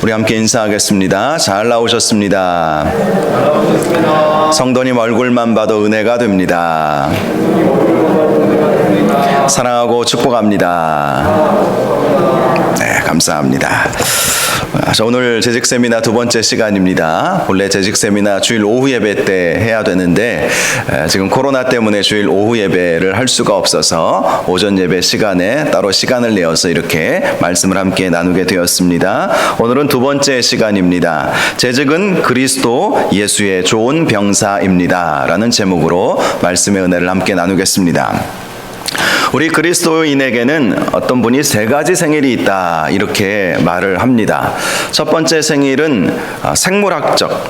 우리 함께 인사하겠습니다. 잘 나오셨습니다. 성도님 얼굴만 봐도 은혜가 됩니다. 사랑하고 축복합니다. 네, 감사합니다. 오늘 재직 세미나 두 번째 시간입니다. 본래 재직 세미나 주일 오후 예배 때 해야 되는데 지금 코로나 때문에 주일 오후 예배를 할 수가 없어서 오전 예배 시간에 따로 시간을 내어서 이렇게 말씀을 함께 나누게 되었습니다. 오늘은 두 번째 시간입니다. 재직은 그리스도 예수의 좋은 병사입니다. 라는 제목으로 말씀의 은혜를 함께 나누겠습니다. 우리 그리스도인에게는 어떤 분이 세 가지 생일이 있다 이렇게 말을 합니다. 첫 번째 생일은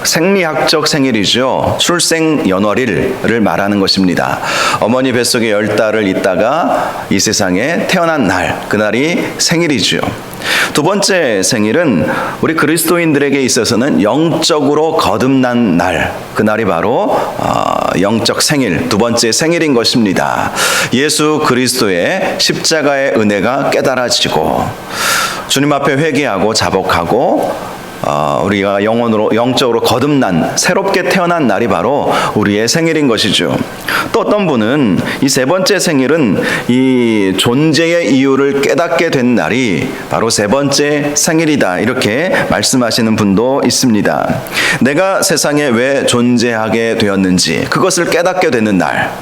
생리학적 생일이죠. 출생연월일을 말하는 것입니다. 어머니 뱃속에 10달을 있다가 이 세상에 태어난 날, 그날이 생일이죠. 두 번째 생일은 우리 그리스도인들에게 있어서는 영적으로 거듭난 날, 그날이 바로 영적 생일, 두 번째 생일인 것입니다. 예수 그리스도의 십자가의 은혜가 깨달아지고 주님 앞에 회개하고 자복하고 우리가 영적으로 거듭난 새롭게 태어난 날이 바로 우리의 생일인 것이죠. 또 어떤 분은 이 세 번째 생일은 이 존재의 이유를 깨닫게 된 날이 바로 세 번째 생일이다 이렇게 말씀하시는 분도 있습니다. 내가 세상에 왜 존재하게 되었는지 그것을 깨닫게 되는 날,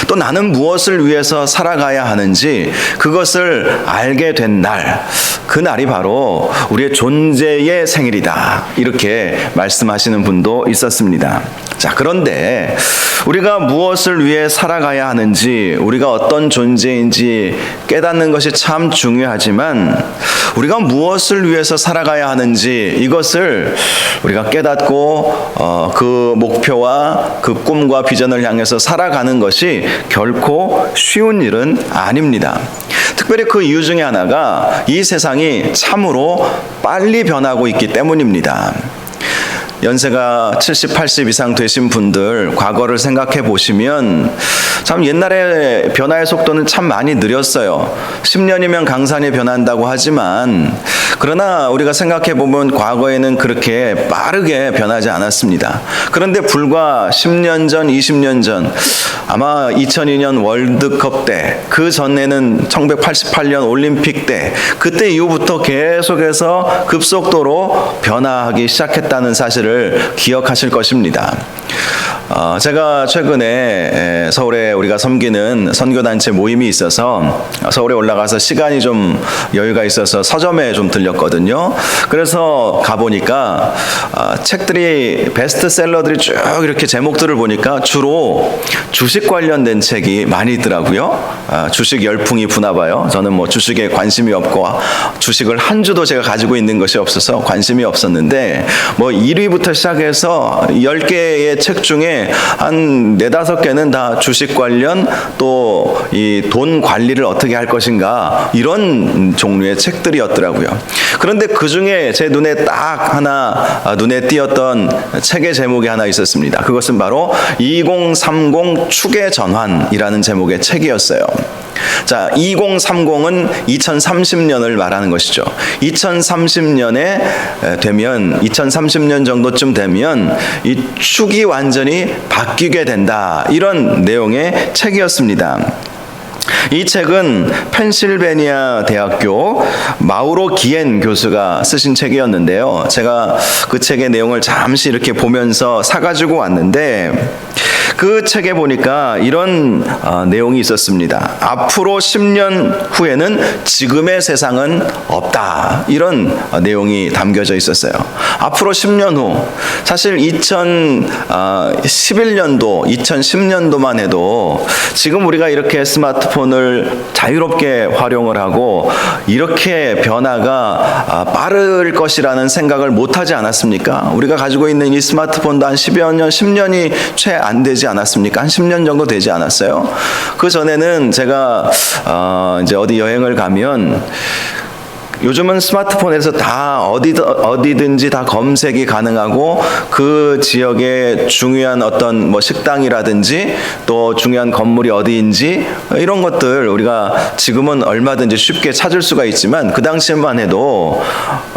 또 나는 무엇을 위해서 살아가야 하는지 그것을 알게 된 날, 그 날이 바로 우리의 존재의 생일이다 이렇게 말씀하시는 분도 있었습니다. 자, 그런데 우리가 무엇을 위해 살아가야 하는지, 우리가 어떤 존재인지 깨닫는 것이 참 중요하지만 우리가 무엇을 위해서 살아가야 하는지 이것을 우리가 깨닫고 그 목표와 그 꿈과 비전을 향해서 살아가는 것이 결코 쉬운 일은 아닙니다. 특별히 그 이유 중에 하나가 이 세상이 참으로 빨리 변하고 있기 때문입니다. 연세가 70, 80 이상 되신 분들 과거를 생각해 보시면 참 옛날에 변화의 속도는 참 많이 느렸어요. 10년이면 강산이 변한다고 하지만 그러나 우리가 생각해 보면 과거에는 그렇게 빠르게 변하지 않았습니다. 그런데 불과 10년 전, 20년 전 아마 2002년 월드컵 때, 그 전에는 1988년 올림픽 때, 그때 이후부터 계속해서 급속도로 변화하기 시작했다는 사실을 기억하실 것입니다. 제가 최근에 서울에 우리가 섬기는 선교단체 모임이 있어서 서울에 올라가서 시간이 좀 여유가 있어서 서점에 좀 들렸거든요. 그래서 가보니까 책들이 베스트셀러들이 쭉 이렇게 제목들을 보니까 주로 주식 관련된 책이 많이 있더라고요. 주식 열풍이 부나 봐요. 저는 뭐 주식에 관심이 없고 주식을 한 주도 제가 가지고 있는 것이 없어서 관심이 없었는데 뭐 1위부터 시작해서 10개의 책 중에 한 4-5개는 다 주식 관련, 또 이 돈 관리를 어떻게 할 것인가 이런 종류의 책들이었더라고요. 그런데 그 중에 제 눈에 딱 하나 눈에 띄었던 책의 제목이 하나 있었습니다. 그것은 바로 2030 축의 전환이라는 제목의 책이었어요. 자, 2030은 2030년을 말하는 것이죠. 2030년에 되면 2030년 정도쯤 되면 이 축이 완전히 바뀌게 된다. 이런 내용의 책이었습니다. 이 책은 펜실베니아 대학교 마우로 기엔 교수가 쓰신 책이었는데요. 제가 그 책의 내용을 잠시 이렇게 보면서 사가지고 왔는데 그 책에 보니까 이런 내용이 있었습니다. 앞으로 10년 후에는 지금의 세상은 없다. 이런 내용이 담겨져 있었어요. 앞으로 10년 후, 사실 2011년도, 2010년도만 해도 지금 우리가 이렇게 스마트폰을 자유롭게 활용을 하고 이렇게 변화가 빠를 것이라는 생각을 못하지 않았습니까? 우리가 가지고 있는 이 스마트폰도 한 10여 년, 10년이 채 안 되지 않았습니까? 한 10년 정도 되지 않았어요? 그 전에는 제가 이제 어디 여행을 가면 요즘은 스마트폰에서 다 어디든지 다 검색이 가능하고 그 지역의 중요한 어떤 뭐 식당이라든지 또 중요한 건물이 어디인지 이런 것들 우리가 지금은 얼마든지 쉽게 찾을 수가 있지만 그 당시만 해도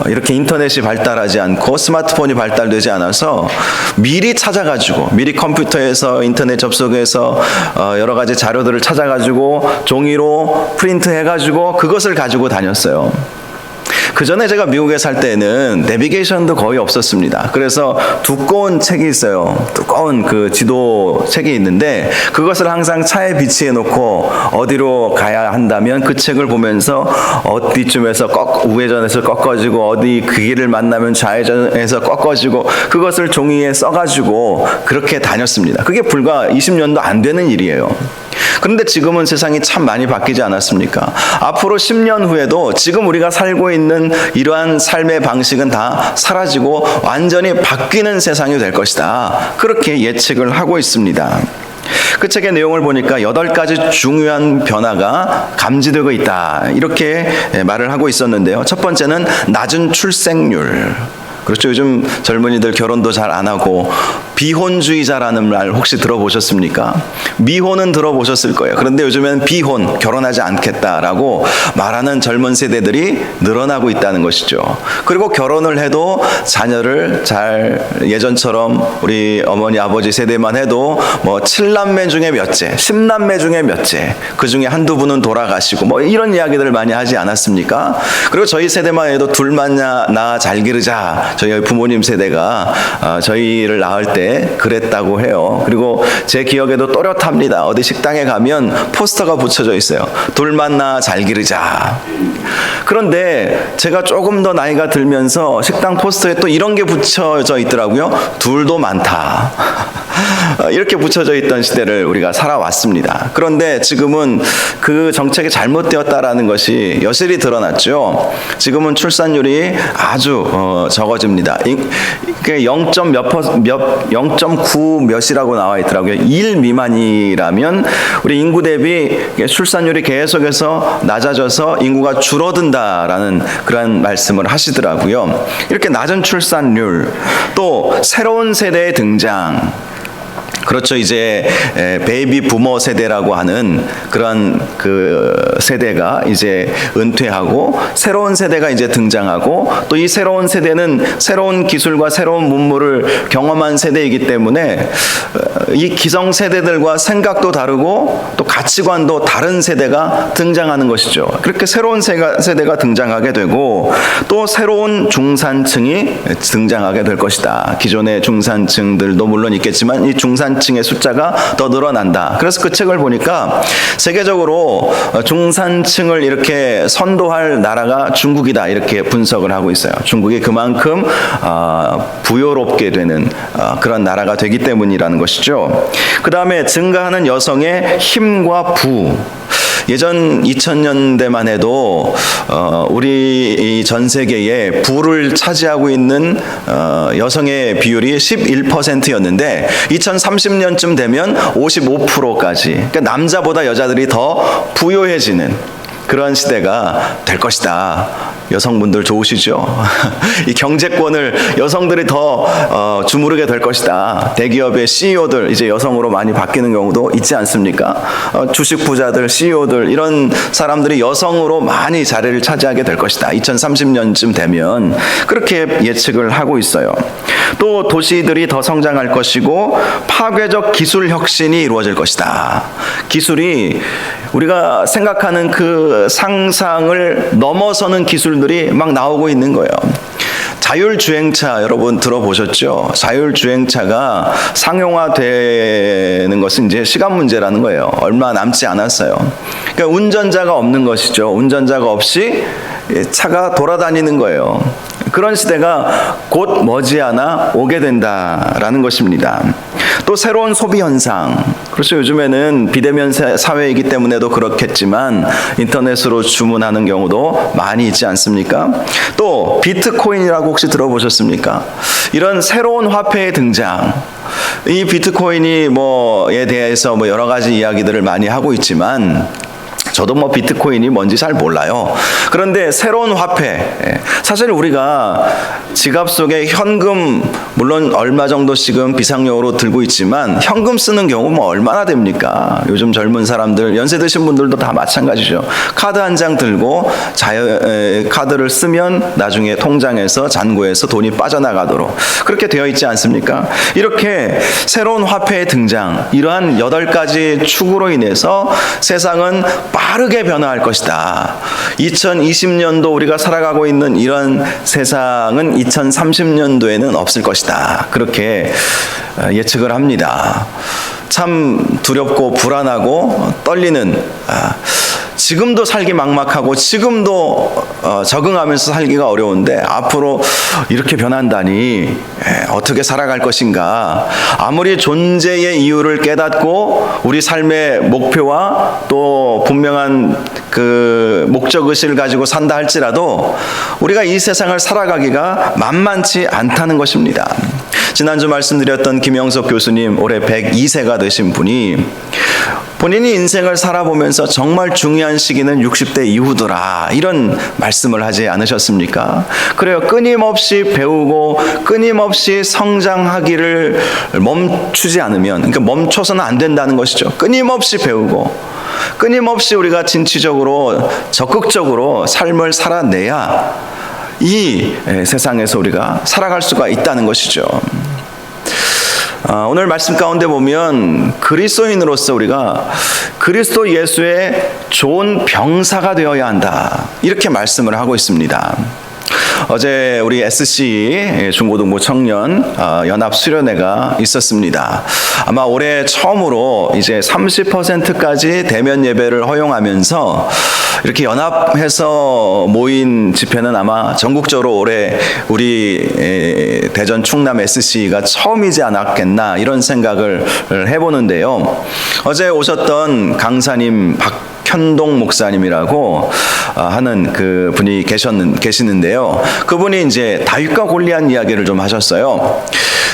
이렇게 인터넷이 발달하지 않고 스마트폰이 발달되지 않아서 미리 찾아가지고 미리 컴퓨터에서 인터넷 접속해서 여러 가지 자료들을 찾아가지고 종이로 프린트해가지고 그것을 가지고 다녔어요. 그 전에 제가 미국에 살 때는 내비게이션도 거의 없었습니다. 그래서 두꺼운 책이 있어요. 두꺼운 그 지도 책이 있는데 그것을 항상 차에 비치해 놓고 어디로 가야 한다면 그 책을 보면서 어디쯤에서 우회전해서 꺾어지고 어디 그 길을 만나면 좌회전해서 꺾어지고 그것을 종이에 써가지고 그렇게 다녔습니다. 그게 불과 20년도 안 되는 일이에요. 그런데 지금은 세상이 참 많이 바뀌지 않았습니까? 앞으로 10년 후에도 지금 우리가 살고 있는 이러한 삶의 방식은 다 사라지고 완전히 바뀌는 세상이 될 것이다. 그렇게 예측을 하고 있습니다. 그 책의 내용을 보니까 8가지 중요한 변화가 감지되고 있다. 이렇게 말을 하고 있었는데요. 첫 번째는 낮은 출생률. 그렇죠. 요즘 젊은이들 결혼도 잘 안 하고 비혼주의자라는 말 혹시 들어보셨습니까? 미혼은 들어보셨을 거예요. 그런데 요즘엔 비혼, 결혼하지 않겠다라고 말하는 젊은 세대들이 늘어나고 있다는 것이죠. 그리고 결혼을 해도 자녀를 잘 예전처럼 우리 어머니 아버지 세대만 해도 뭐 7남매 중에 몇째, 10남매 중에 몇째, 그 중에 한두 분은 돌아가시고 뭐 이런 이야기들을 많이 하지 않았습니까? 그리고 저희 세대만 해도 둘만 낳아 잘 기르자. 저희 부모님 세대가 저희를 낳을 때 그랬다고 해요. 그리고 제 기억에도 또렷합니다. 어디 식당에 가면 포스터가 붙여져 있어요. 둘만 낳아 잘 기르자. 그런데 제가 조금 더 나이가 들면서 식당 포스터에 또 이런 게 붙여져 있더라고요. 둘도 많다. 이렇게 붙여져 있던 시대를 우리가 살아왔습니다. 그런데 지금은 그 정책이 잘못되었다라는 것이 여실히 드러났죠. 지금은 출산율이 아주 적어집니다. 0.9 몇이라고 나와 있더라고요. 1 미만이라면 우리 인구 대비 출산율이 계속해서 낮아져서 인구가 줄어든다라는 그런 말씀을 하시더라고요. 이렇게 낮은 출산율, 또 새로운 세대의 등장. 그렇죠. 이제 베이비 부머 세대라고 하는 그런 그 세대가 이제 은퇴하고 새로운 세대가 이제 등장하고 또 이 새로운 세대는 새로운 기술과 새로운 문물을 경험한 세대이기 때문에 이 기성 세대들과 생각도 다르고 또 가치관도 다른 세대가 등장하는 것이죠. 그렇게 새로운 세대가 등장하게 되고 또 새로운 중산층이 등장하게 될 것이다. 기존의 중산층들도 물론 있겠지만 이 중산층의 숫자가 더 늘어난다. 그래서 그 책을 보니까 세계적으로 중산층을 이렇게 선도할 나라가 중국이다. 이렇게 분석을 하고 있어요. 중국이 그만큼 부유롭게 되는 그런 나라가 되기 때문이라는 것이죠. 그 다음에 증가하는 여성의 힘과 부. 예전 2000년대만 해도 우리 전 세계에 부를 차지하고 있는 여성의 비율이 11%였는데 2030년쯤 되면 55%까지, 그러니까 남자보다 여자들이 더 부유해지는 그런 시대가 될 것이다. 여성분들 좋으시죠? 이 경제권을 여성들이 더 주무르게 될 것이다. 대기업의 CEO들 이제 여성으로 많이 바뀌는 경우도 있지 않습니까? 주식 부자들, CEO들 이런 사람들이 여성으로 많이 자리를 차지하게 될 것이다. 2030년쯤 되면 그렇게 예측을 하고 있어요. 또 도시들이 더 성장할 것이고 파괴적 기술 혁신이 이루어질 것이다. 기술이 우리가 생각하는 그 상상을 넘어서는 기술들이 막 나오고 있는 거예요. 자율주행차 여러분 들어보셨죠? 자율주행차가 상용화되는 것은 이제 시간 문제라는 거예요. 얼마 남지 않았어요. 그러니까 운전자가 없는 것이죠. 운전자가 없이 차가 돌아다니는 거예요. 그런 시대가 곧 머지않아 오게 된다라는 것입니다. 또 새로운 소비 현상. 그렇죠. 요즘에는 비대면 사회이기 때문에도 그렇겠지만 인터넷으로 주문하는 경우도 많이 있지 않습니까? 또 비트코인이라고 혹시 들어보셨습니까? 이런 새로운 화폐의 등장. 이 비트코인이 뭐에 대해서 뭐 여러 가지 이야기들을 많이 하고 있지만 저도 뭐 비트코인이 뭔지 잘 몰라요. 그런데 새로운 화폐, 사실 우리가 지갑 속에 현금 물론 얼마 정도씩은 비상용으로 들고 있지만 현금 쓰는 경우 뭐 얼마나 됩니까? 요즘 젊은 사람들, 연세 드신 분들도 다 마찬가지죠. 카드 한 장 들고 카드를 쓰면 나중에 통장에서 잔고에서 돈이 빠져나가도록 그렇게 되어 있지 않습니까? 이렇게 새로운 화폐의 등장, 이러한 8가지 축으로 인해서 세상은 빠르게 변화할 것이다. 2020년도 우리가 살아가고 있는 이런 세상은 2030년도에는 없을 것이다. 그렇게 예측을 합니다. 참 두렵고 불안하고 떨리는, 지금도 살기 막막하고 지금도 적응하면서 살기가 어려운데 앞으로 이렇게 변한다니 어떻게 살아갈 것인가. 아무리 존재의 이유를 깨닫고 우리 삶의 목표와 또 분명한 그 목적의식을 가지고 산다 할지라도 우리가 이 세상을 살아가기가 만만치 않다는 것입니다. 지난주 말씀드렸던 김영석 교수님, 올해 102세가 되신 분이 본인이 인생을 살아보면서 정말 중요한 시기는 60대 이후더라, 이런 말씀을 하지 않으셨습니까? 그래요. 끊임없이 배우고 끊임없이 성장하기를 멈추지 않으면, 그러니까 멈춰서는 안 된다는 것이죠. 끊임없이 배우고 끊임없이 우리가 진취적으로 적극적으로 삶을 살아내야 이 세상에서 우리가 살아갈 수가 있다는 것이죠. 오늘 말씀 가운데 보면 그리스도인으로서 우리가 그리스도 예수의 좋은 병사가 되어야 한다, 이렇게 말씀을 하고 있습니다. 어제 우리 SC 중고등부 청년 연합 수련회가 있었습니다. 아마 올해 처음으로 이제 30%까지 대면 예배를 허용하면서 이렇게 연합해서 모인 집회는 아마 전국적으로 올해 우리 대전 충남 SC가 처음이지 않았겠나, 이런 생각을 해보는데요. 어제 오셨던 강사님 현동 목사님이라고 하는 그 분이 계시는데요. 그분이 이제 다윗과 골리앗 이야기를 좀 하셨어요.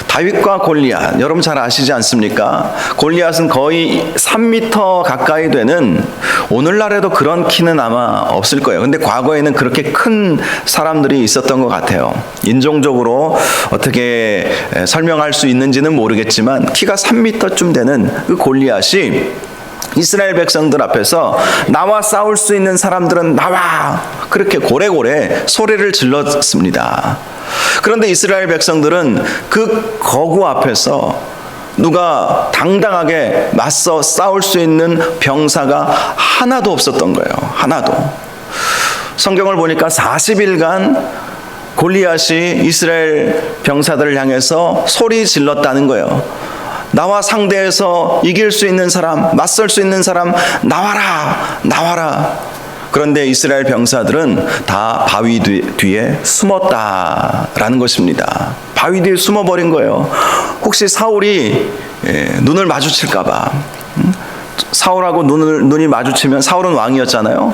다윗과 골리앗, 여러분 잘 아시지 않습니까? 골리앗은 거의 3m 가까이 되는, 오늘날에도 그런 키는 아마 없을 거예요. 근데 과거에는 그렇게 큰 사람들이 있었던 것 같아요. 인종적으로 어떻게 설명할 수 있는지는 모르겠지만 키가 3m쯤 되는 그 골리앗이 이스라엘 백성들 앞에서 나와 싸울 수 있는 사람들은 나와, 그렇게 고래고래 소리를 질렀습니다. 그런데 이스라엘 백성들은 그 거구 앞에서 누가 당당하게 맞서 싸울 수 있는 병사가 하나도 없었던 거예요. 하나도. 성경을 보니까 40일간 골리앗이 이스라엘 병사들을 향해서 소리 질렀다는 거예요. 나와 상대해서 이길 수 있는 사람, 맞설 수 있는 사람 나와라, 나와라. 그런데 이스라엘 병사들은 다 바위 뒤에 숨었다라는 것입니다. 바위 뒤에 숨어버린 거예요. 혹시 사울이 눈을 마주칠까봐. 사울하고 눈이 마주치면, 사울은 왕이었잖아요.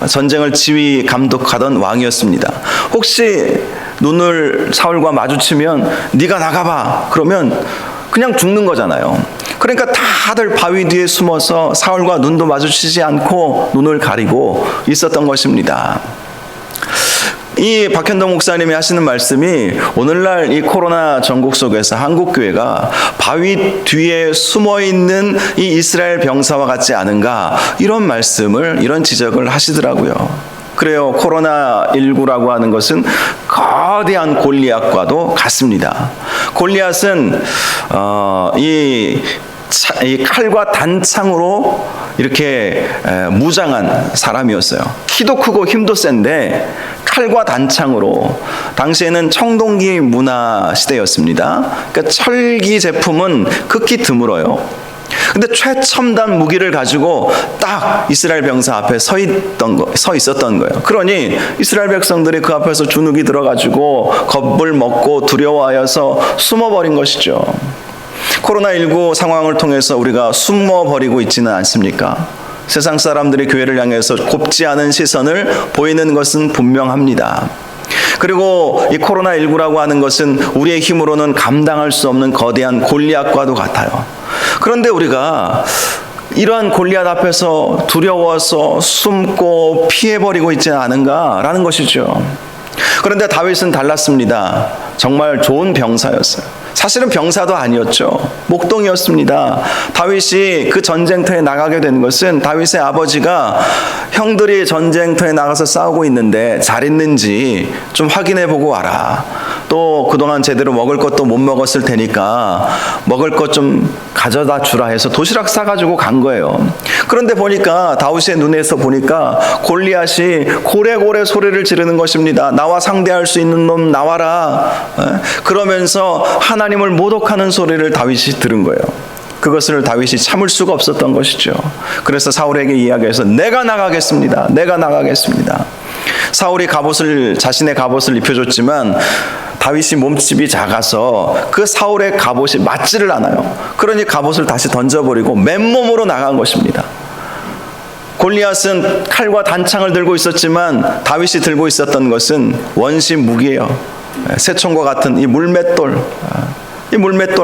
전쟁을 지휘 감독하던 왕이었습니다. 혹시 눈을 사울과 마주치면 네가 나가봐, 그러면 그냥 죽는 거잖아요. 그러니까 다들 바위 뒤에 숨어서 사울과 눈도 마주치지 않고 눈을 가리고 있었던 것입니다. 이 박현동 목사님이 하시는 말씀이 오늘날 이 코로나 전국 속에서 한국교회가 바위 뒤에 숨어있는 이 이스라엘 병사와 같지 않은가, 이런 말씀을, 이런 지적을 하시더라고요. 그래요. 코로나19라고 하는 것은 거대한 골리앗과도 같습니다. 골리앗은 이 칼과 단창으로 이렇게 무장한 사람이었어요. 키도 크고 힘도 센데 칼과 단창으로, 당시에는 청동기 문화 시대였습니다. 그러니까 철기 제품은 극히 드물어요. 근데 최첨단 무기를 가지고 딱 이스라엘 병사 앞에 서 있었던 거예요. 그러니 이스라엘 백성들이 그 앞에서 주눅이 들어가지고 겁을 먹고 두려워하여서 숨어버린 것이죠. 코로나19 상황을 통해서 우리가 숨어버리고 있지는 않습니까? 세상 사람들이 교회를 향해서 곱지 않은 시선을 보이는 것은 분명합니다. 그리고 이 코로나19라고 하는 것은 우리의 힘으로는 감당할 수 없는 거대한 골리앗과도 같아요. 그런데 우리가 이러한 골리앗 앞에서 두려워서 숨고 피해버리고 있지 않은가라는 것이죠. 그런데 다윗은 달랐습니다. 정말 좋은 병사였어요. 사실은 병사도 아니었죠. 목동이었습니다. 다윗이 그 전쟁터에 나가게 된 것은 다윗의 아버지가 형들이 전쟁터에 나가서 싸우고 있는데 잘 있는지 좀 확인해 보고 와라. 또 그동안 제대로 먹을 것도 못 먹었을 테니까 먹을 것 좀 가져다 주라 해서 도시락 싸가지고 간 거예요. 그런데 보니까 다윗의 눈에서 보니까 골리앗이 고래고래 소리를 지르는 것입니다. 나와 상대할 수 있는 놈 나와라. 그러면서 하나님을 모독하는 소리를 다윗이 들은 거예요. 그것을 다윗이 참을 수가 없었던 것이죠. 그래서 사울에게 이야기해서 내가 나가겠습니다. 내가 나가겠습니다. 사울이 자신의 갑옷을 입혀줬지만 다윗이 몸집이 작아서 그 사울의 갑옷이 맞지를 않아요. 그러니 갑옷을 다시 던져버리고 맨몸으로 나간 것입니다. 골리앗은 칼과 단창을 들고 있었지만 다윗이 들고 있었던 것은 원시 무기예요. 새총과 같은 이 물맷돌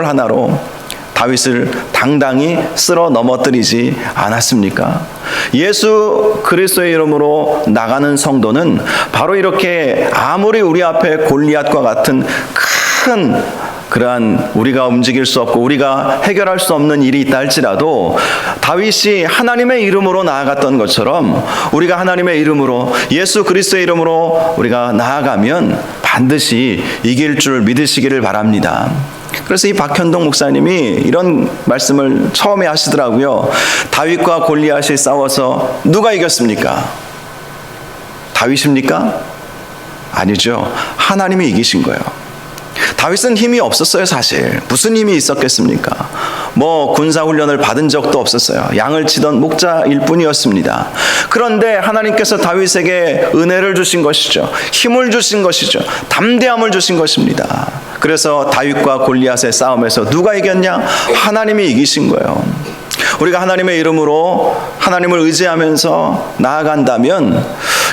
하나로 다윗을 당당히 쓸어 넘어뜨리지 않았습니까? 예수 그리스도의 이름으로 나가는 성도는 바로 이렇게 아무리 우리 앞에 골리앗과 같은 큰 그러한 우리가 움직일 수 없고 우리가 해결할 수 없는 일이 있다 할지라도 다윗이 하나님의 이름으로 나아갔던 것처럼 우리가 하나님의 이름으로 예수 그리스도의 이름으로 우리가 나아가면 반드시 이길 줄 믿으시기를 바랍니다. 그래서 이 박현동 목사님이 이런 말씀을 처음에 하시더라고요. 다윗과 골리앗이 싸워서 누가 이겼습니까? 다윗입니까? 아니죠. 하나님이 이기신 거예요. 다윗은 힘이 없었어요. 사실 무슨 힘이 있었겠습니까? 군사훈련을 받은 적도 없었어요. 양을 치던 목자일 뿐이었습니다. 그런데 하나님께서 다윗에게 은혜를 주신 것이죠. 힘을 주신 것이죠. 담대함을 주신 것입니다. 그래서 다윗과 골리앗의 싸움에서 누가 이겼냐? 하나님이 이기신 거예요. 우리가 하나님의 이름으로 하나님을 의지하면서 나아간다면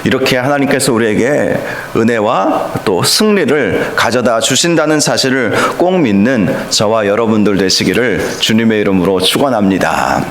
이렇게 하나님께서 우리에게 은혜와 또 승리를 가져다 주신다는 사실을 꼭 믿는 저와 여러분들 되시기를 주님의 이름으로 축원합니다.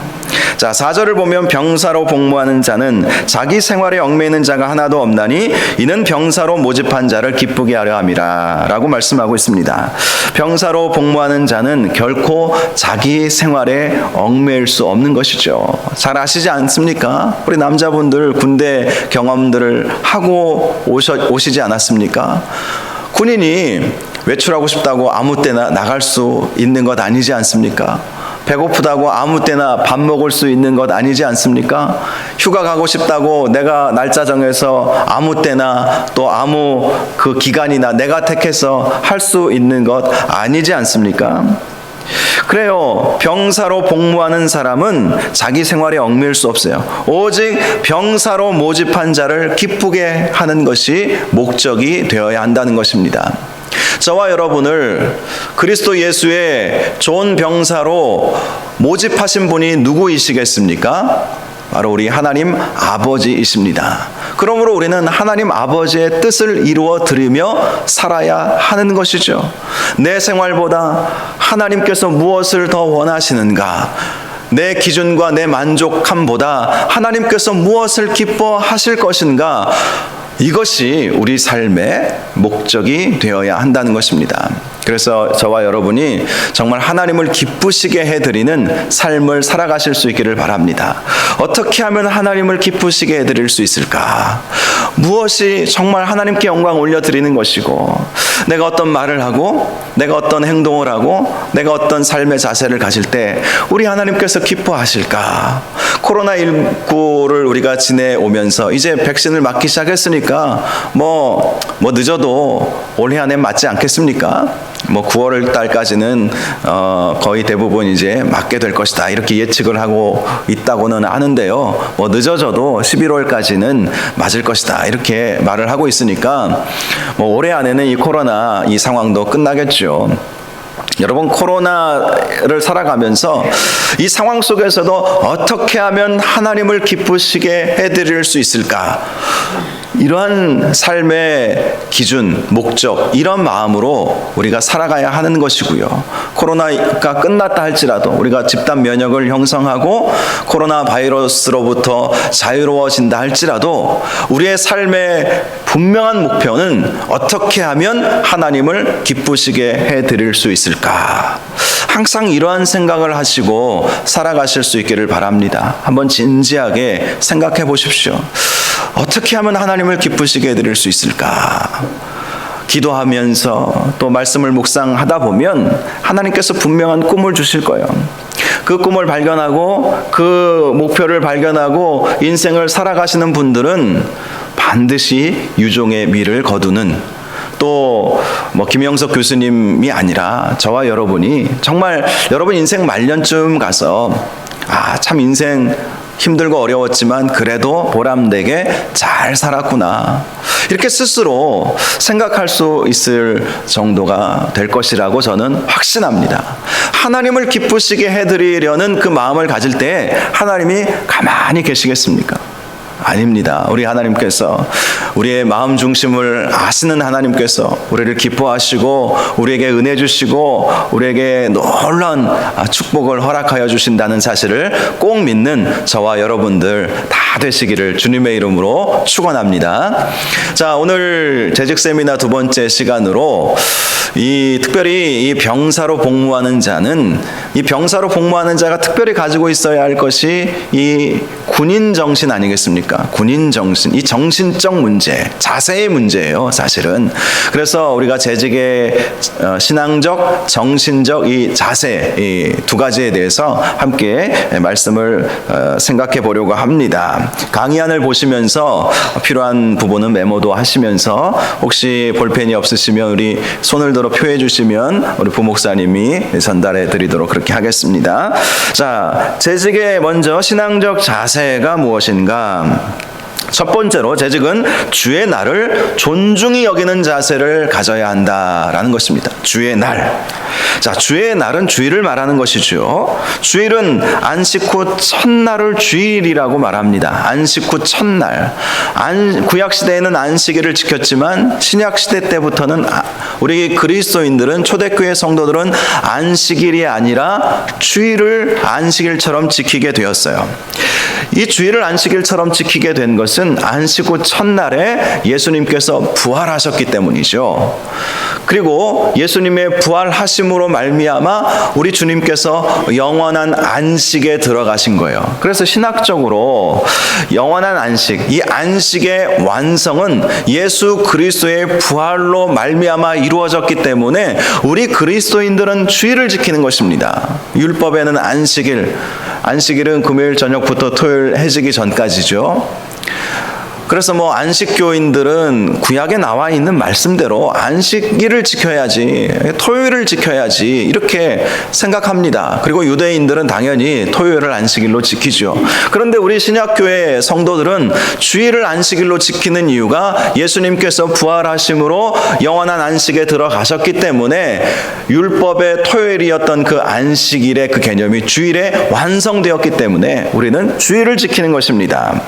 자, 4절을 보면 병사로 복무하는 자는 자기 생활에 얽매이는 자가 하나도 없나니 이는 병사로 모집한 자를 기쁘게 하려 함이라 라고 말씀하고 있습니다. 병사로 복무하는 자는 결코 자기 생활에 얽매일 수 없는 것이죠. 잘 아시지 않습니까? 우리 남자분들 군대 경험들을 하고 오시지 않았습니까? 군인이 외출하고 싶다고 아무 때나 나갈 수 있는 것 아니지 않습니까? 배고프다고 아무 때나 밥 먹을 수 있는 것 아니지 않습니까? 휴가 가고 싶다고 내가 날짜 정해서 아무 때나 또 아무 그 기간이나 내가 택해서 할 수 있는 것 아니지 않습니까? 그래요. 병사로 복무하는 사람은 자기 생활에 얽매일 수 없어요. 오직 병사로 모집한 자를 기쁘게 하는 것이 목적이 되어야 한다는 것입니다. 저와 여러분을 그리스도 예수의 좋은 병사로 모집하신 분이 누구이시겠습니까? 바로 우리 하나님 아버지이십니다. 그러므로 우리는 하나님 아버지의 뜻을 이루어 드리며 살아야 하는 것이죠. 내 생활보다 하나님께서 무엇을 더 원하시는가? 내 기준과 내 만족함보다 하나님께서 무엇을 기뻐하실 것인가? 이것이 우리 삶의 목적이 되어야 한다는 것입니다. 그래서 저와 여러분이 정말 하나님을 기쁘시게 해드리는 삶을 살아가실 수 있기를 바랍니다. 어떻게 하면 하나님을 기쁘시게 해드릴 수 있을까? 무엇이 정말 하나님께 영광 올려드리는 것이고 내가 어떤 말을 하고 내가 어떤 행동을 하고 내가 어떤 삶의 자세를 가질 때 우리 하나님께서 기뻐하실까? 코로나19를 우리가 지내오면서 이제 백신을 맞기 시작했으니까 늦어도 올해 안에 맞지 않겠습니까? 9월 달까지는 거의 대부분 이제 맞게 될 것이다 이렇게 예측을 하고 있다고는 하는데요. 늦어져도 11월까지는 맞을 것이다 이렇게 말을 하고 있으니까 올해 안에는 이 코로나 이 상황도 끝나겠죠. 여러분, 코로나를 살아가면서 이 상황 속에서도 어떻게 하면 하나님을 기쁘시게 해드릴 수 있을까? 이러한 삶의 기준, 목적, 이런 마음으로 우리가 살아가야 하는 것이고요. 코로나가 끝났다 할지라도 우리가 집단 면역을 형성하고 코로나 바이러스로부터 자유로워진다 할지라도 우리의 삶의 분명한 목표는 어떻게 하면 하나님을 기쁘시게 해드릴 수 있을까? 항상 이러한 생각을 하시고 살아가실 수 있기를 바랍니다. 한번 진지하게 생각해 보십시오. 어떻게 하면 하나님을 기쁘시게 해드릴 수 있을까? 기도하면서 또 말씀을 묵상하다 보면 하나님께서 분명한 꿈을 주실 거예요. 그 꿈을 발견하고 그 목표를 발견하고 인생을 살아가시는 분들은 반드시 유종의 미를 거두는, 또 김영석 교수님이 아니라 저와 여러분이 정말 여러분 인생 말년쯤 가서 참 인생 힘들고 어려웠지만 그래도 보람되게 잘 살았구나, 이렇게 스스로 생각할 수 있을 정도가 될 것이라고 저는 확신합니다. 하나님을 기쁘시게 해드리려는 그 마음을 가질 때 하나님이 가만히 계시겠습니까? 아닙니다. 우리 하나님께서, 우리의 마음 중심을 아시는 하나님께서 우리를 기뻐하시고 우리에게 은혜 주시고 우리에게 놀라운 축복을 허락하여 주신다는 사실을 꼭 믿는 저와 여러분들 다 되시기를 주님의 이름으로 축원합니다. 자, 오늘 재직 세미나 두 번째 시간으로 특별히 이 병사로 복무하는 자는, 이 병사로 복무하는 자가 특별히 가지고 있어야 할 것이 이 군인 정신 아니겠습니까? 군인 정신, 이 정신적 문제, 자세의 문제예요, 사실은. 그래서 우리가 재직의 신앙적, 정신적 이 자세, 이 두 가지에 대해서 함께 말씀을 생각해 보려고 합니다. 강의안을 보시면서 필요한 부분은 메모도 하시면서 혹시 볼펜이 없으시면 우리 손을 들어 표해 주시면 우리 부목사님이 전달해 드리도록 그렇게 하겠습니다. 자, 재직의 먼저 신앙적 자세가 무엇인가? 첫 번째로 재직은 주의 날을 존중히 여기는 자세를 가져야 한다라는 것입니다. 주의 날. 자, 주의 날은 주일을 말하는 것이죠. 주일은 안식 후 첫날을 주일이라고 말합니다. 안식 후 첫날. 구약 시대에는 안식일을 지켰지만 신약 시대 때부터는 우리 그리스도인들은, 초대교회 성도들은 안식일이 아니라 주일을 안식일처럼 지키게 되었어요. 이 주일을 안식일처럼 지키게 된 것은 안식 후 첫날에 예수님께서 부활하셨기 때문이죠. 그리고 예수님의 부활하심으로 말미암아 우리 주님께서 영원한 안식에 들어가신 거예요. 그래서 신학적으로 영원한 안식, 이 안식의 완성은 예수 그리스도의 부활로 말미암아 이루어졌기 때문에 우리 그리스도인들은 주일을 지키는 것입니다. 율법에는 안식일은 금요일 저녁부터 토요일 해지기 전까지죠. 그래서 안식교인들은 구약에 나와 있는 말씀대로 안식일을 지켜야지, 토요일을 지켜야지 이렇게 생각합니다. 그리고 유대인들은 당연히 토요일을 안식일로 지키죠. 그런데 우리 신약교회 성도들은 주일을 안식일로 지키는 이유가 예수님께서 부활하심으로 영원한 안식에 들어가셨기 때문에 율법의 토요일이었던 그 안식일의 그 개념이 주일에 완성되었기 때문에 우리는 주일을 지키는 것입니다.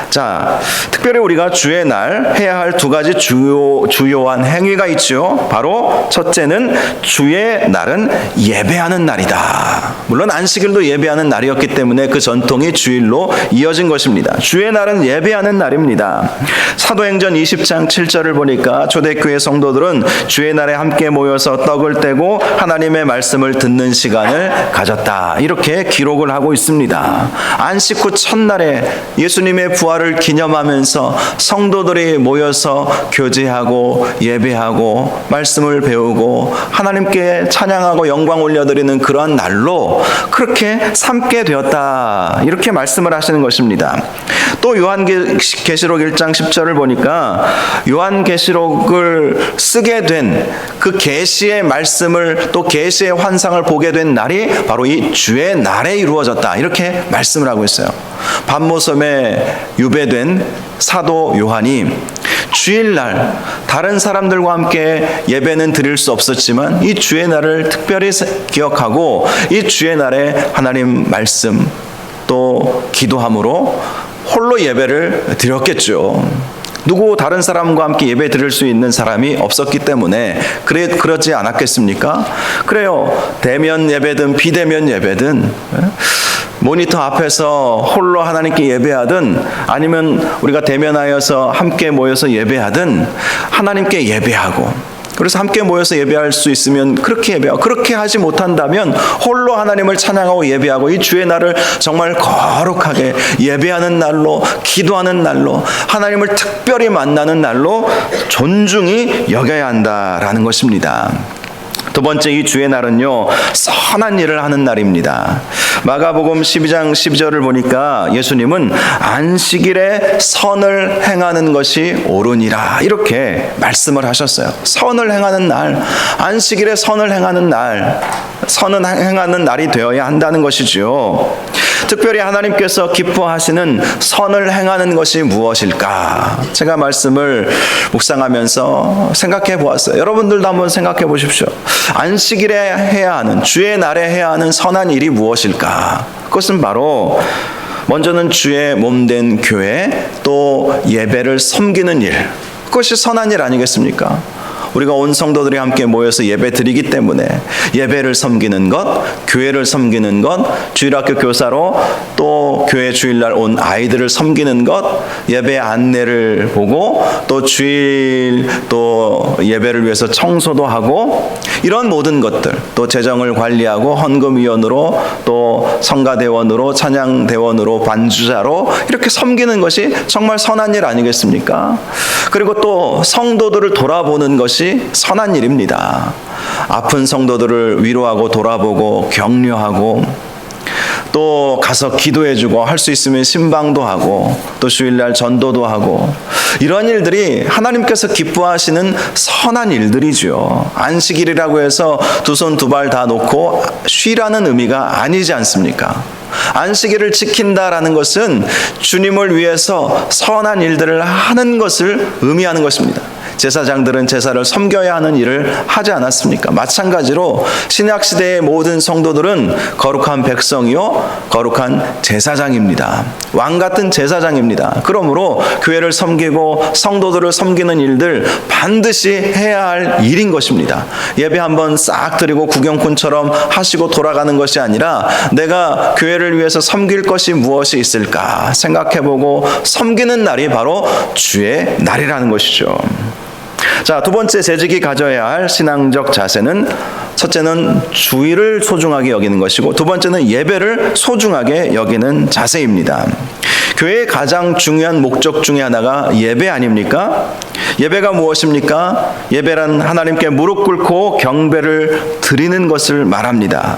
자, 특별히 우리가 주의 날 해야 할 두 가지 주요한 행위가 있죠. 바로 첫째는 주의 날은 예배하는 날이다. 물론 안식일도 예배하는 날이었기 때문에 그 전통이 주일로 이어진 것입니다. 주의 날은 예배하는 날입니다. 사도행전 20장 7절을 보니까 초대교회 성도들은 주의 날에 함께 모여서 떡을 떼고 하나님의 말씀을 듣는 시간을 가졌다, 이렇게 기록을 하고 있습니다. 안식 후 첫날에 예수님의 부활을 기념하면서 성도들이 모여서 교제하고 예배하고 말씀을 배우고 하나님께 찬양하고 영광 올려드리는 그러한 날로 그렇게 삼게 되었다, 이렇게 말씀을 하시는 것입니다. 또 요한계시록 1장 10절을 보니까 요한계시록을 쓰게 된 그 계시의 말씀을, 또 계시의 환상을 보게 된 날이 바로 이 주의 날에 이루어졌다, 이렇게 말씀을 하고 있어요. 반모섬에 유배된 사도 요한이 주일날 다른 사람들과 함께 예배는 드릴 수 없었지만 이 주의 날을 특별히 기억하고 이 주의 날에 하나님 말씀 또 기도함으로 홀로 예배를 드렸겠죠. 누구 다른 사람과 함께 예배 드릴 수 있는 사람이 없었기 때문에 그러지 않았겠습니까? 그래요. 대면 예배든 비대면 예배든 모니터 앞에서 홀로 하나님께 예배하든 아니면 우리가 대면하여서 함께 모여서 예배하든 하나님께 예배하고, 그래서 함께 모여서 예배할 수 있으면 그렇게 예배하고, 그렇게 하지 못한다면 홀로 하나님을 찬양하고 예배하고, 이 주의 날을 정말 거룩하게 예배하는 날로, 기도하는 날로, 하나님을 특별히 만나는 날로 존중히 여겨야 한다라는 것입니다. 두 번째, 이 주의 날은요, 선한 일을 하는 날입니다. 마가복음 12장 12절을 보니까 예수님은 안식일에 선을 행하는 것이 옳으니라 이렇게 말씀을 하셨어요. 선을 행하는 날, 안식일에 선을 행하는 날, 선을 행하는 날이 되어야 한다는 것이지요. 특별히 하나님께서 기뻐하시는 선을 행하는 것이 무엇일까? 제가 말씀을 묵상하면서 생각해 보았어요. 여러분들도 한번 생각해 보십시오. 안식일에 해야 하는, 주의 날에 해야 하는 선한 일이 무엇일까? 그것은 바로 먼저는 주의 몸된 교회, 또 예배를 섬기는 일, 그것이 선한 일 아니겠습니까? 우리가 온 성도들이 함께 모여서 예배 드리기 때문에 예배를 섬기는 것, 교회를 섬기는 것, 주일학교 교사로 또 교회 주일날 온 아이들을 섬기는 것, 예배 안내를 보고 또 주일 또 예배를 위해서 청소도 하고, 이런 모든 것들, 또 재정을 관리하고 헌금위원으로 또 성가대원으로 찬양대원으로 반주자로 이렇게 섬기는 것이 정말 선한 일 아니겠습니까? 그리고 또 성도들을 돌아보는 것이 선한 일입니다. 아픈 성도들을 위로하고 돌아보고 격려하고, 또 가서 기도해주고, 할 수 있으면 신방도 하고, 또 주일날 전도도 하고, 이런 일들이 하나님께서 기뻐하시는 선한 일들이죠. 안식일이라고 해서 두 손 두 발 다 놓고 쉬라는 의미가 아니지 않습니까? 안식일을 지킨다라는 것은 주님을 위해서 선한 일들을 하는 것을 의미하는 것입니다. 제사장들은 제사를 섬겨야 하는 일을 하지 않았습니까? 마찬가지로 신약시대의 모든 성도들은 거룩한 백성이요 거룩한 제사장입니다. 왕같은 제사장입니다. 그러므로 교회를 섬기고 성도들을 섬기는 일들 반드시 해야 할 일인 것입니다. 예배 한번 싹 드리고 구경꾼처럼 하시고 돌아가는 것이 아니라 내가 교회를 위해서 섬길 것이 무엇이 있을까 생각해보고 섬기는 날이 바로 주의 날이라는 것이죠. 자, 두 번째 재직이 가져야 할 신앙적 자세는, 첫째는 주일을 소중하게 여기는 것이고, 두 번째는 예배를 소중하게 여기는 자세입니다. 교회의 가장 중요한 목적 중에 하나가 예배 아닙니까? 예배가 무엇입니까? 예배란 하나님께 무릎 꿇고 경배를 드리는 것을 말합니다.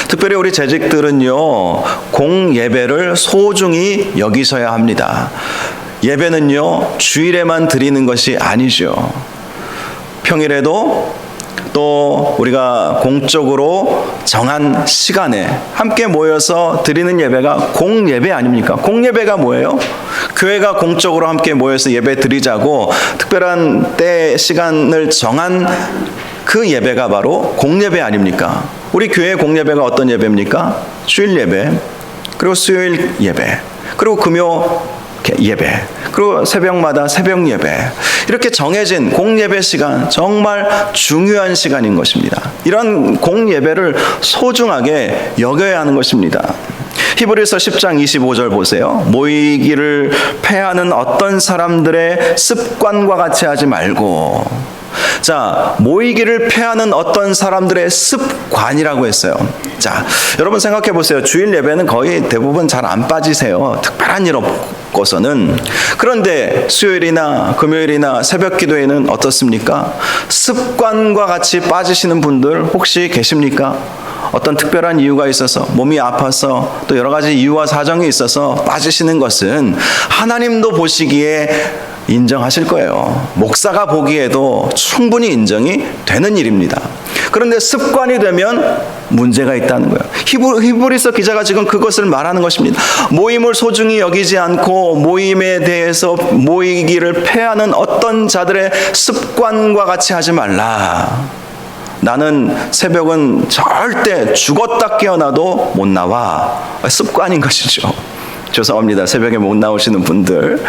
특별히 우리 재직들은요, 공예배를 소중히 여기셔야 합니다. 예배는요, 주일에만 드리는 것이 아니죠. 평일에도 또 우리가 공적으로 정한 시간에 함께 모여서 드리는 예배가 공예배 아닙니까? 공예배가 뭐예요? 교회가 공적으로 함께 모여서 예배 드리자고 특별한 때 시간을 정한 그 예배가 바로 공예배 아닙니까? 우리 교회 공예배가 어떤 예배입니까? 주일 예배, 그리고 수요일 예배, 그리고 금요 예배, 그리고 새벽마다 새벽 예배, 이렇게 정해진 공예배 시간, 정말 중요한 시간인 것입니다. 이런 공예배를 소중하게 여겨야 하는 것입니다. 히브리서 10장 25절 보세요. 모이기를 패하는 어떤 사람들의 습관과 같이 하지 말고. 자, 모이기를 패하는 어떤 사람들의 습관이라고 했어요. 자, 여러분 생각해 보세요. 주일 예배는 거의 대부분 잘 안 빠지세요. 특별한 일 없고서는. 그런데 수요일이나 금요일이나 새벽 기도에는 어떻습니까? 습관과 같이 빠지시는 분들 혹시 계십니까? 어떤 특별한 이유가 있어서, 몸이 아파서, 또 여러 가지 이유와 사정이 있어서 빠지시는 것은 하나님도 보시기에 인정하실 거예요. 목사가 보기에도 충분히 인정이 되는 일입니다. 그런데 습관이 되면 문제가 있다는 거예요. 히브리서 기자가 지금 그것을 말하는 것입니다. 모임을 소중히 여기지 않고 모임에 대해서 모이기를 패하는 어떤 자들의 습관과 같이 하지 말라. 나는 새벽은 절대 죽었다 깨어나도 못 나와. 습관인 것이죠. 죄송합니다. 새벽에 못 나오시는 분들.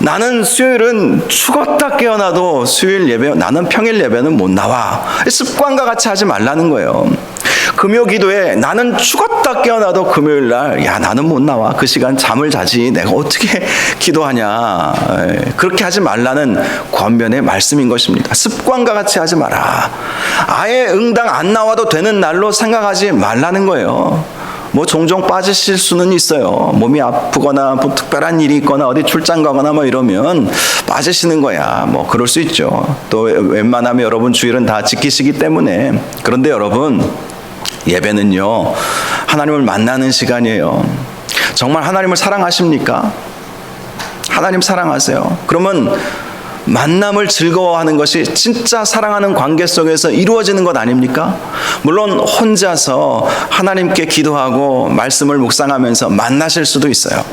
나는 수요일은 죽었다 깨어나도 수요일 예배, 나는 평일 예배는 못 나와. 습관과 같이 하지 말라는 거예요. 금요 기도에 나는 죽었다 깨어나도 금요일 날, 야, 나는 못 나와. 그 시간 잠을 자지. 내가 어떻게 기도하냐. 그렇게 하지 말라는 권면의 말씀인 것입니다. 습관과 같이 하지 마라. 아예 응당 안 나와도 되는 날로 생각하지 말라는 거예요. 뭐 종종 빠지실 수는 있어요. 몸이 아프거나 뭐 특별한 일이 있거나 어디 출장 가거나 뭐 이러면 빠지시는 거야. 뭐 그럴 수 있죠. 또 웬만하면 여러분 주일은 다 지키시기 때문에. 그런데 여러분, 예배는요, 하나님을 만나는 시간이에요. 정말 하나님을 사랑하십니까? 하나님 사랑하세요? 그러면 만남을 즐거워하는 것이 진짜 사랑하는 관계 속에서 이루어지는 것 아닙니까? 물론 혼자서 하나님께 기도하고 말씀을 묵상하면서 만나실 수도 있어요.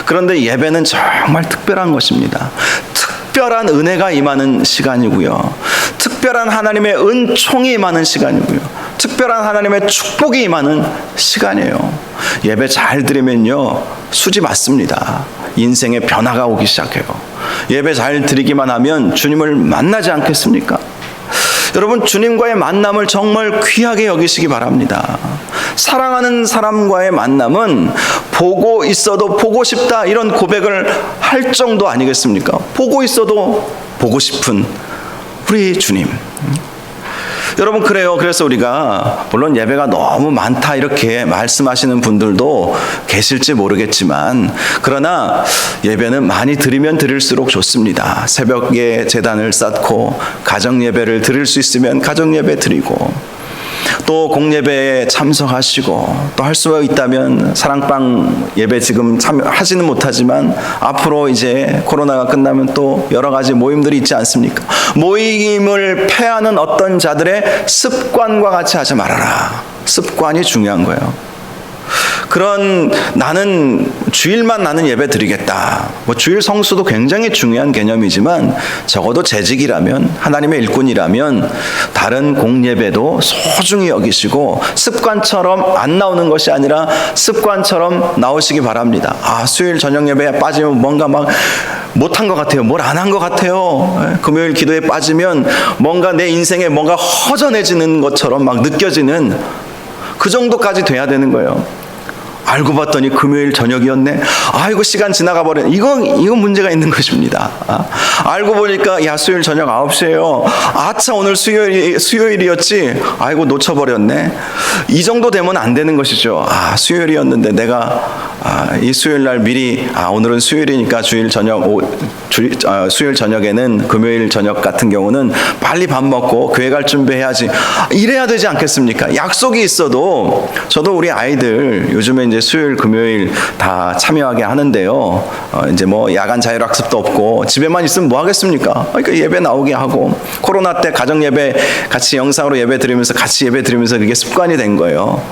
그런데 예배는 정말 특별한 것입니다. 특별한 은혜가 임하는 시간이고요. 특별한 하나님의 은총이 임하는 시간이고요. 특별한 하나님의 축복이 임하는 시간이에요. 예배 잘 드리면요, 수지 맞습니다. 인생의 변화가 오기 시작해요. 예배 잘 드리기만 하면 주님을 만나지 않겠습니까? 여러분, 주님과의 만남을 정말 귀하게 여기시기 바랍니다. 사랑하는 사람과의 만남은 보고 있어도 보고 싶다, 이런 고백을 할 정도 아니겠습니까? 보고 있어도 보고 싶은 우리 주님. 여러분, 그래요. 그래서 우리가 물론 예배가 너무 많다 이렇게 말씀하시는 분들도 계실지 모르겠지만, 그러나 예배는 많이 드리면 드릴수록 좋습니다. 새벽에 제단을 쌓고 가정 예배를 드릴 수 있으면 가정 예배 드리고, 또 공예배에 참석하시고, 또 할 수 있다면 사랑방 예배 지금 참여하지는 못하지만 앞으로 이제 코로나가 끝나면 또 여러 가지 모임들이 있지 않습니까? 모임을 패하는 어떤 자들의 습관과 같이 하지 말아라. 습관이 중요한 거예요. 그런 나는 주일만 나는 예배 드리겠다. 뭐 주일 성수도 굉장히 중요한 개념이지만 적어도 재직이라면, 하나님의 일꾼이라면 다른 공예배도 소중히 여기시고 습관처럼 안 나오는 것이 아니라 습관처럼 나오시기 바랍니다. 아, 수요일 저녁 예배에 빠지면 뭔가 막 못한 것 같아요. 뭘 안 한 것 같아요. 금요일 기도에 빠지면 뭔가 내 인생에 뭔가 허전해지는 것처럼 막 느껴지는 그 정도까지 돼야 되는 거예요. 알고 봤더니 금요일 저녁이었네. 아이고, 시간 지나가 버렸네. 이건 문제가 있는 것입니다. 알고 보니까 야, 수요일 저녁 9시에요. 아차, 오늘 수요일이었지. 아이고, 놓쳐버렸네. 이 정도 되면 안 되는 것이죠. 아, 수요일이었는데 내가 이 수요일 날 미리 오늘은 수요일이니까 수요일 저녁에는 금요일 저녁 같은 경우는 빨리 밥 먹고 교회 갈 준비해야지. 이래야 되지 않겠습니까? 약속이 있어도 저도 우리 아이들 요즘에 이제 수요일 금요일 다 참여하게 하는데요. 이제 뭐 야간 자율학습도 없고 집에만 있으면 뭐 하겠습니까? 그러니까 예배 나오게 하고, 코로나 때 가정 예배 같이 영상으로 예배 드리면서 같이 예배 드리면서 그게 습관이 된 거예요.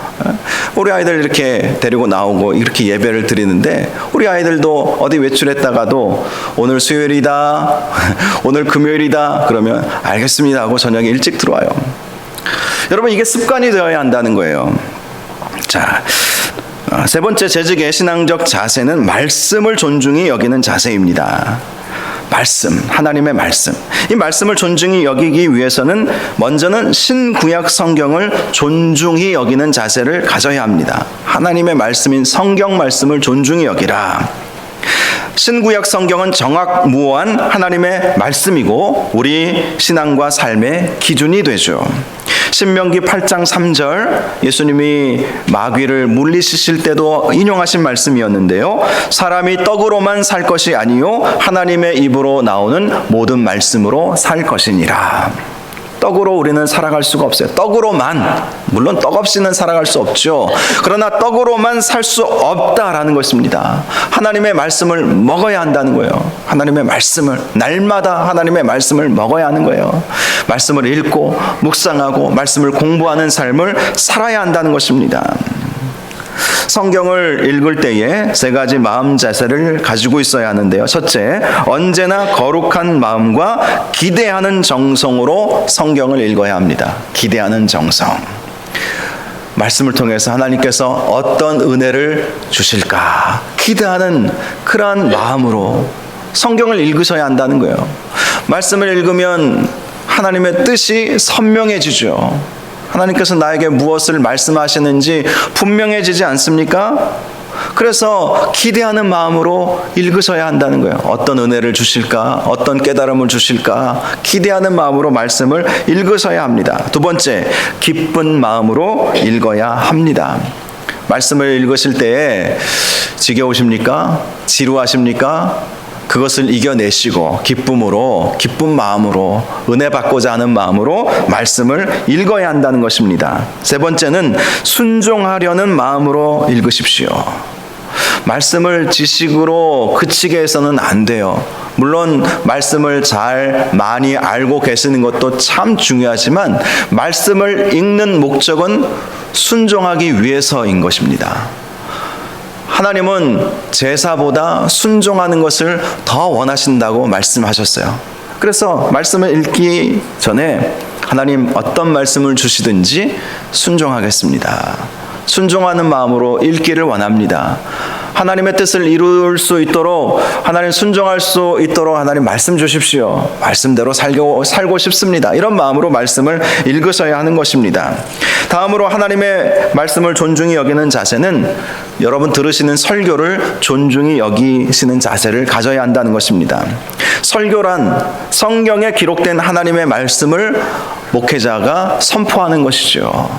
우리 아이들 이렇게 데리고 나오고 이렇게 예배를 드리는데, 우리 아이들도 어디 외출했다가도 오늘 수요일이다, 오늘 금요일이다 그러면 알겠습니다 하고 저녁에 일찍 들어와요. 여러분, 이게 습관이 되어야 한다는 거예요. 자, 세 번째 재직의 신앙적 자세는 말씀을 존중히 여기는 자세입니다. 말씀, 하나님의 말씀. 이 말씀을 존중히 여기기 위해서는 먼저는 신구약 성경을 존중히 여기는 자세를 가져야 합니다. 하나님의 말씀인 성경 말씀을 존중히 여기라. 신구약 성경은 정확무오한 하나님의 말씀이고 우리 신앙과 삶의 기준이 되죠. 신명기 8장 3절, 예수님이 마귀를 물리치실 때도 인용하신 말씀이었는데요. 사람이 떡으로만 살 것이 아니요 하나님의 입으로 나오는 모든 말씀으로 살 것이니라. 떡으로 우리는 살아갈 수가 없어요. 떡으로만, 물론 떡 없이는 살아갈 수 없죠. 그러나 떡으로만 살 수 없다라는 것입니다. 하나님의 말씀을 먹어야 한다는 거예요. 하나님의 말씀을, 날마다 하나님의 말씀을 먹어야 하는 거예요. 말씀을 읽고 묵상하고 말씀을 공부하는 삶을 살아야 한다는 것입니다. 성경을 읽을 때에 세 가지 마음 자세를 가지고 있어야 하는데요. 첫째, 언제나 거룩한 마음과 기대하는 정성으로 성경을 읽어야 합니다. 기대하는 정성. 말씀을 통해서 하나님께서 어떤 은혜를 주실까 기대하는 그러한 마음으로 성경을 읽으셔야 한다는 거예요. 말씀을 읽으면 하나님의 뜻이 선명해지죠. 하나님께서 나에게 무엇을 말씀하시는지 분명해지지 않습니까? 그래서 기대하는 마음으로 읽으셔야 한다는 거예요. 어떤 은혜를 주실까? 어떤 깨달음을 주실까? 기대하는 마음으로 말씀을 읽으셔야 합니다. 두 번째, 기쁜 마음으로 읽어야 합니다. 말씀을 읽으실 때에 지겨우십니까? 지루하십니까? 그것을 이겨내시고 기쁜 마음으로 은혜 받고자 하는 마음으로 말씀을 읽어야 한다는 것입니다. 세 번째는 순종하려는 마음으로 읽으십시오. 말씀을 지식으로 그치게 해서는 안 돼요. 물론 말씀을 많이 알고 계시는 것도 참 중요하지만 말씀을 읽는 목적은 순종하기 위해서인 것입니다. 하나님은 제사보다 순종하는 것을 더 원하신다고 말씀하셨어요. 그래서 말씀을 읽기 전에 하나님 어떤 말씀을 주시든지 순종하겠습니다. 순종하는 마음으로 읽기를 원합니다. 하나님의 뜻을 이룰 수 있도록 하나님 순종할 수 있도록 하나님 말씀 주십시오. 말씀대로 살고 싶습니다. 이런 마음으로 말씀을 읽으셔야 하는 것입니다. 다음으로 하나님의 말씀을 존중히 여기는 자세는 여러분 들으시는 설교를 존중히 여기시는 자세를 가져야 한다는 것입니다. 설교란 성경에 기록된 하나님의 말씀을 목회자가 선포하는 것이죠.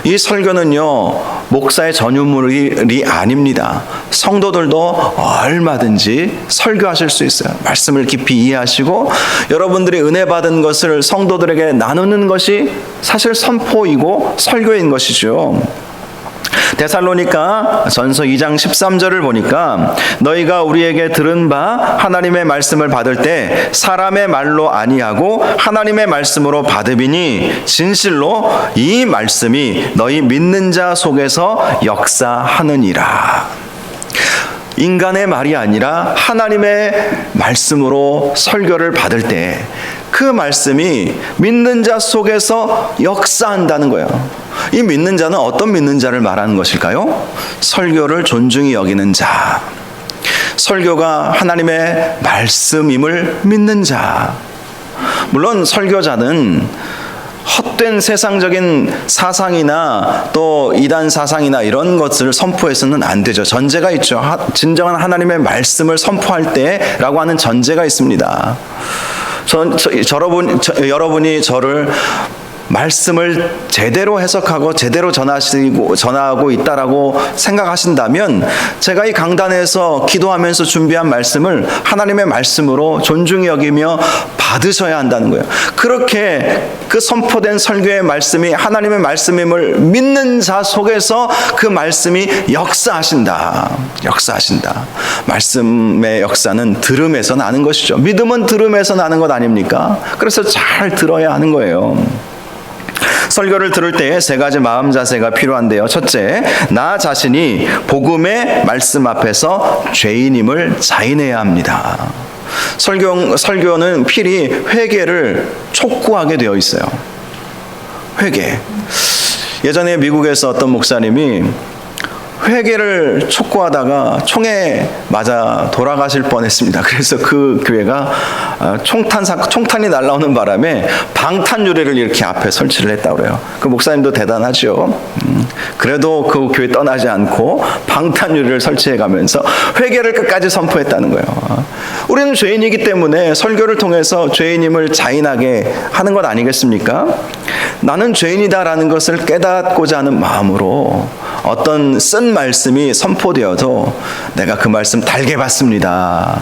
이 설교는요, 목사의 전유물이 아닙니다. 성도들도 얼마든지 설교하실 수 있어요. 말씀을 깊이 이해하시고 여러분들이 은혜 받은 것을 성도들에게 나누는 것이 사실 선포이고 설교인 것이죠. 데살로니가 전서 2장 13절을 보니까 너희가 우리에게 들은 바 하나님의 말씀을 받을 때 사람의 말로 아니하고 하나님의 말씀으로 받으리니 진실로 이 말씀이 너희 믿는 자 속에서 역사하느니라. 인간의 말이 아니라 하나님의 말씀으로 설교를 받을 때 그 말씀이 믿는 자 속에서 역사한다는 거예요. 이 믿는 자는 어떤 믿는 자를 말하는 것일까요? 설교를 존중히 여기는 자, 설교가 하나님의 말씀임을 믿는 자. 물론 설교자는 헛된 세상적인 사상이나 또 이단 사상이나 이런 것을 선포해서는 안 되죠. 전제가 있죠. 진정한 하나님의 말씀을 선포할 때라고 하는 전제가 있습니다. 여러분이 저를 말씀을 제대로 해석하고 제대로 전하고 있다라고 생각하신다면 제가 이 강단에서 기도하면서 준비한 말씀을 하나님의 말씀으로 존중히 여기며 받으셔야 한다는 거예요. 그렇게 그 선포된 설교의 말씀이 하나님의 말씀임을 믿는 자 속에서 그 말씀이 역사하신다. 말씀의 역사는 들음에서 나는 것이죠. 믿음은 들음에서 나는 것 아닙니까? 그래서 잘 들어야 하는 거예요. 설교를 들을 때 세 가지 마음 자세가 필요한데요. 첫째, 나 자신이 복음의 말씀 앞에서 죄인임을 자인해야 합니다. 설교는 필히 회개를 촉구하게 되어 있어요. 회개. 예전에 미국에서 어떤 목사님이 회개를 촉구하다가 총에 맞아 돌아가실 뻔했습니다. 그래서 그 교회가 총탄이 날라오는 바람에 방탄유리를 이렇게 앞에 설치를 했다고 그래요. 그 목사님도 대단하죠. 그래도 그 교회 떠나지 않고 방탄유리를 설치해가면서 회개를 끝까지 선포했다는 거예요. 우리는 죄인이기 때문에 설교를 통해서 죄인임을 자인하게 하는 것 아니겠습니까? 나는 죄인이다라는 것을 깨닫고자 하는 마음으로 어떤 쓴 말씀이 선포되어도 내가 그 말씀 달게 받습니다.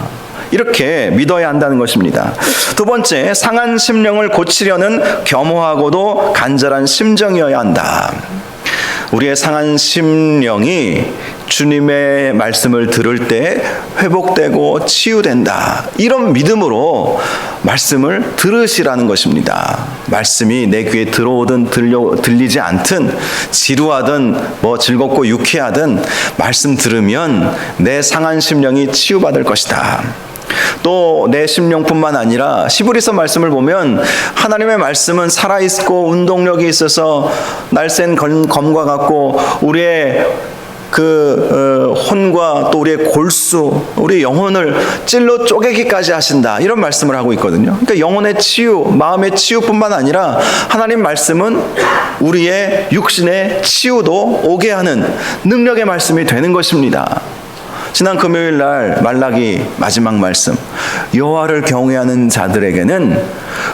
이렇게 믿어야 한다는 것입니다. 두 번째, 상한 심령을 고치려는 겸허하고도 간절한 심정이어야 한다. 우리의 상한 심령이 주님의 말씀을 들을 때 회복되고 치유된다. 이런 믿음으로 말씀을 들으시라는 것입니다. 말씀이 내 귀에 들어오든 들리지 않든 지루하든 즐겁고 유쾌하든 말씀 들으면 내 상한 심령이 치유받을 것이다. 또 내 심령뿐만 아니라 히브리서 말씀을 보면 하나님의 말씀은 살아있고 운동력이 있어서 날쌘 검과 같고 우리의 혼과 또 우리의 골수, 우리 영혼을 찔러 쪼개기까지 하신다, 이런 말씀을 하고 있거든요. 그러니까 영혼의 치유, 마음의 치유뿐만 아니라 하나님 말씀은 우리의 육신의 치유도 오게 하는 능력의 말씀이 되는 것입니다. 지난 금요일 날 말라기 마지막 말씀, 여호와를 경외하는 자들에게는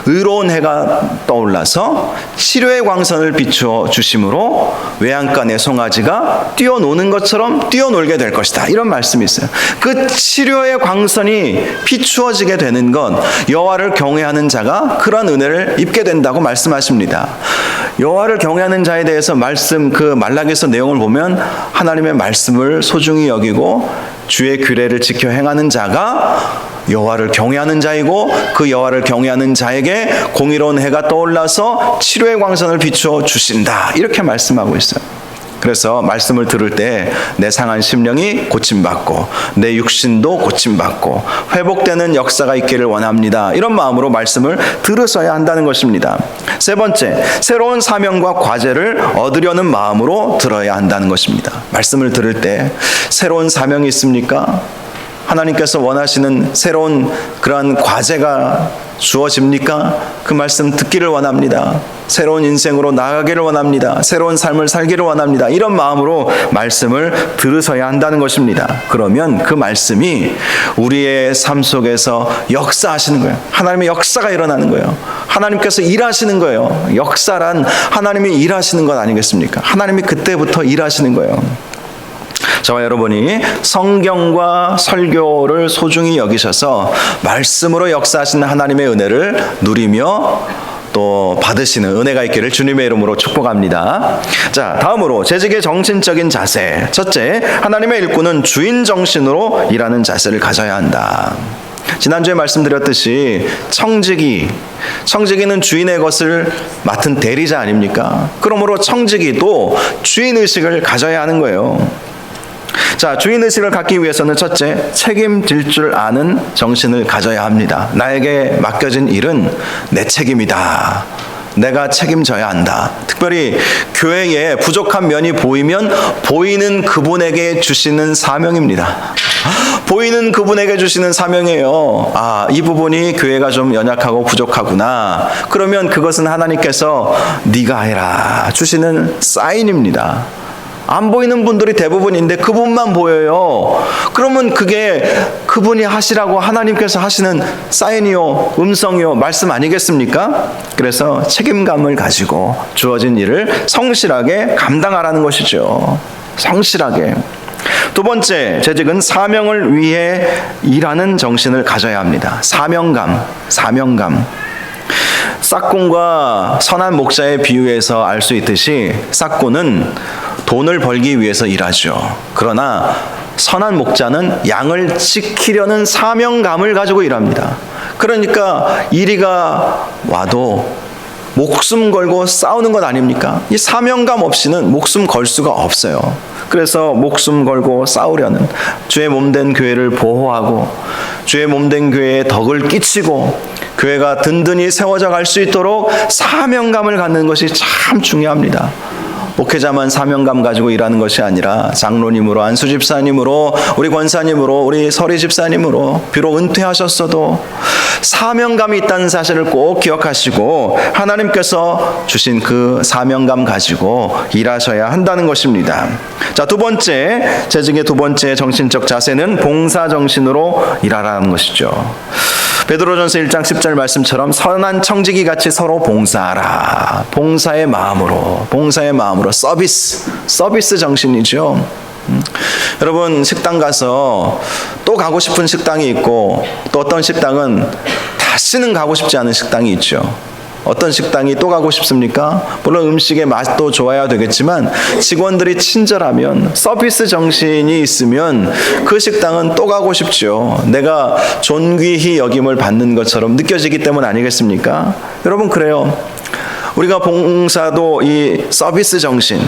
의로운 해가 떠올라서 치료의 광선을 비추어 주심으로 외양간의 송아지가 뛰어노는 것처럼 뛰어놀게 될 것이다, 이런 말씀이 있어요. 그 치료의 광선이 비추어지게 되는 건 여호와를 경외하는 자가 그런 은혜를 입게 된다고 말씀하십니다. 여호와를 경외하는 자에 대해서 그 말라기서 내용을 보면 하나님의 말씀을 소중히 여기고 주의 규례를 지켜 행하는 자가 여호와를 경외하는 자이고, 그 여호와를 경외하는 자에게 공의로운 해가 떠올라서 치료의 광선을 비추어 주신다, 이렇게 말씀하고 있어요. 그래서 말씀을 들을 때 내 상한 심령이 고침받고 내 육신도 고침받고 회복되는 역사가 있기를 원합니다, 이런 마음으로 말씀을 들으셔야 한다는 것입니다. 세 번째, 새로운 사명과 과제를 얻으려는 마음으로 들어야 한다는 것입니다. 말씀을 들을 때 새로운 사명이 있습니까? 하나님께서 원하시는 새로운 그러한 과제가 주어집니까? 그 말씀 듣기를 원합니다. 새로운 인생으로 나아가기를 원합니다. 새로운 삶을 살기를 원합니다. 이런 마음으로 말씀을 들으셔야 한다는 것입니다. 그러면 그 말씀이 우리의 삶 속에서 역사하시는 거예요. 하나님의 역사가 일어나는 거예요. 하나님께서 일하시는 거예요. 역사란 하나님이 일하시는 것 아니겠습니까? 하나님이 그때부터 일하시는 거예요. 저와 여러분이 성경과 설교를 소중히 여기셔서 말씀으로 역사하시는 하나님의 은혜를 누리며 또 받으시는 은혜가 있기를 주님의 이름으로 축복합니다. 자, 다음으로 재직의 정신적인 자세. 첫째, 하나님의 일꾼은 주인 정신으로 일하는 자세를 가져야 한다. 지난주에 말씀드렸듯이 청지기는 주인의 것을 맡은 대리자 아닙니까? 그러므로 청지기도 주인의식을 가져야 하는 거예요. 자, 주인의식을 갖기 위해서는 첫째, 책임질 줄 아는 정신을 가져야 합니다. 나에게 맡겨진 일은 내 책임이다. 내가 책임져야 한다. 특별히 교회에 부족한 면이 보이면 보이는 그분에게 주시는 사명입니다. 보이는 그분에게 주시는 사명이에요. 이 부분이 교회가 좀 연약하고 부족하구나. 그러면 그것은 하나님께서 네가 해라 주시는 사인입니다. 안 보이는 분들이 대부분인데 그분만 보여요. 그러면 그게 그분이 하시라고 하나님께서 하시는 사인이요, 음성이요, 말씀 아니겠습니까? 그래서 책임감을 가지고 주어진 일을 성실하게 감당하라는 것이죠. 성실하게. 두 번째, 재직은 사명을 위해 일하는 정신을 가져야 합니다. 사명감. 싹꾼과 선한 목자의 비유에서 알 수 있듯이 싹꾼은 돈을 벌기 위해서 일하죠. 그러나 선한 목자는 양을 지키려는 사명감을 가지고 일합니다. 그러니까 이리가 와도 목숨 걸고 싸우는 것 아닙니까? 이 사명감 없이는 목숨 걸 수가 없어요. 그래서 목숨 걸고 싸우려는, 주의 몸된 교회를 보호하고 주의 몸된 교회에 덕을 끼치고 교회가 든든히 세워져 갈 수 있도록 사명감을 갖는 것이 참 중요합니다. 목회자만 사명감 가지고 일하는 것이 아니라 장로님으로, 안수 집사님으로, 우리 권사님으로, 우리 서리 집사님으로 비록 은퇴하셨어도 사명감이 있다는 사실을 꼭 기억하시고 하나님께서 주신 그 사명감 가지고 일하셔야 한다는 것입니다. 자, 두 번째, 재직의 두 번째 정신적 자세는 봉사 정신으로 일하라는 것이죠. 베드로전서 1장 10절 말씀처럼 선한 청지기 같이 서로 봉사하라. 봉사의 마음으로 서비스 정신이죠. 여러분, 식당 가서 또 가고 싶은 식당이 있고 또 어떤 식당은 다시는 가고 싶지 않은 식당이 있죠. 어떤 식당이 또 가고 싶습니까? 물론 음식의 맛도 좋아야 되겠지만 직원들이 친절하면, 서비스 정신이 있으면 그 식당은 또 가고 싶죠. 내가 존귀히 여김을 받는 것처럼 느껴지기 때문 아니겠습니까? 여러분, 그래요. 우리가 봉사도 이 서비스 정신,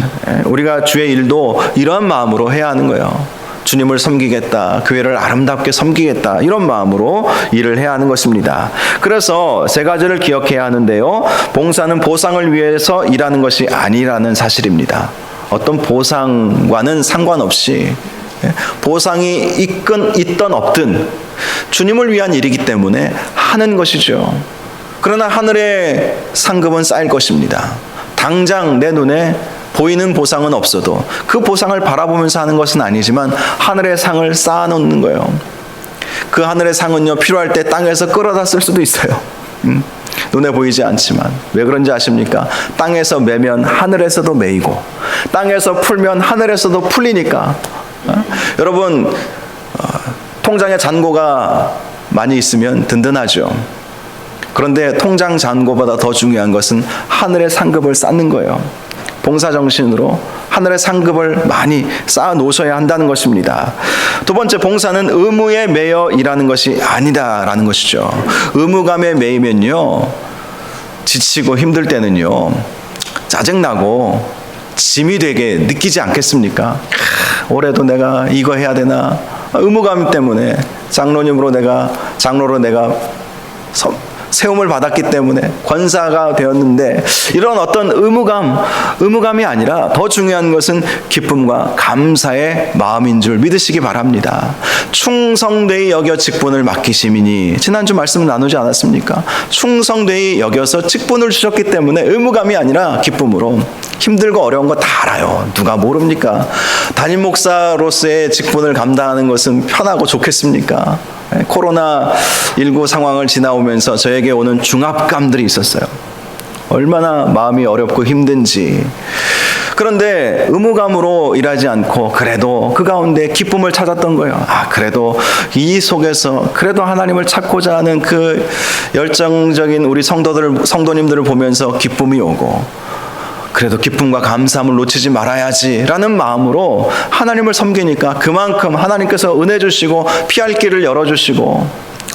우리가 주의 일도 이러한 마음으로 해야 하는 거예요. 주님을 섬기겠다, 교회를 아름답게 섬기겠다, 이런 마음으로 일을 해야 하는 것입니다. 그래서 세 가지를 기억해야 하는데요, 봉사는 보상을 위해서 일하는 것이 아니라는 사실입니다. 어떤 보상과는 상관없이, 보상이 있든 없든 주님을 위한 일이기 때문에 하는 것이죠. 그러나 하늘의 상급은 쌓일 것입니다. 당장 내 눈에 보이는 보상은 없어도 그 보상을 바라보면서 하는 것은 아니지만 하늘의 상을 쌓아놓는 거예요. 그 하늘의 상은요, 필요할 때 땅에서 끌어다 쓸 수도 있어요. 눈에 보이지 않지만. 왜 그런지 아십니까? 땅에서 매면 하늘에서도 매이고, 땅에서 풀면 하늘에서도 풀리니까. 여러분, 통장에 잔고가 많이 있으면 든든하죠. 그런데 통장 잔고보다 더 중요한 것은 하늘의 상급을 쌓는 거예요. 봉사정신으로 하늘의 상급을 많이 쌓아 놓으셔야 한다는 것입니다. 두 번째, 봉사는 의무에 매여 일하는 것이 아니다라는 것이죠. 의무감에 매이면요, 지치고 힘들 때는요, 짜증나고 짐이 되게 느끼지 않겠습니까? 올해도 내가 이거 해야 되나? 의무감 때문에 장로로 내가 세움을 받았기 때문에 권사가 되었는데, 이런 어떤 의무감이 아니라 더 중요한 것은 기쁨과 감사의 마음인 줄 믿으시기 바랍니다. 충성되이 여겨 직분을 맡기심이니, 지난주 말씀 나누지 않았습니까? 충성되이 여겨서 직분을 주셨기 때문에 의무감이 아니라 기쁨으로, 힘들고 어려운 거 다 알아요. 누가 모릅니까? 담임 목사로서의 직분을 감당하는 것은 편하고 좋겠습니까? 코로나19 상황을 지나오면서 저에게 오는 중압감들이 있었어요. 얼마나 마음이 어렵고 힘든지. 그런데 의무감으로 일하지 않고 그래도 그 가운데 기쁨을 찾았던 거예요. 그래도 이 속에서 그래도 하나님을 찾고자 하는 그 열정적인 우리 성도님들을 보면서 기쁨이 오고, 그래도 기쁨과 감사함을 놓치지 말아야지라는 마음으로 하나님을 섬기니까 그만큼 하나님께서 은혜 주시고 피할 길을 열어주시고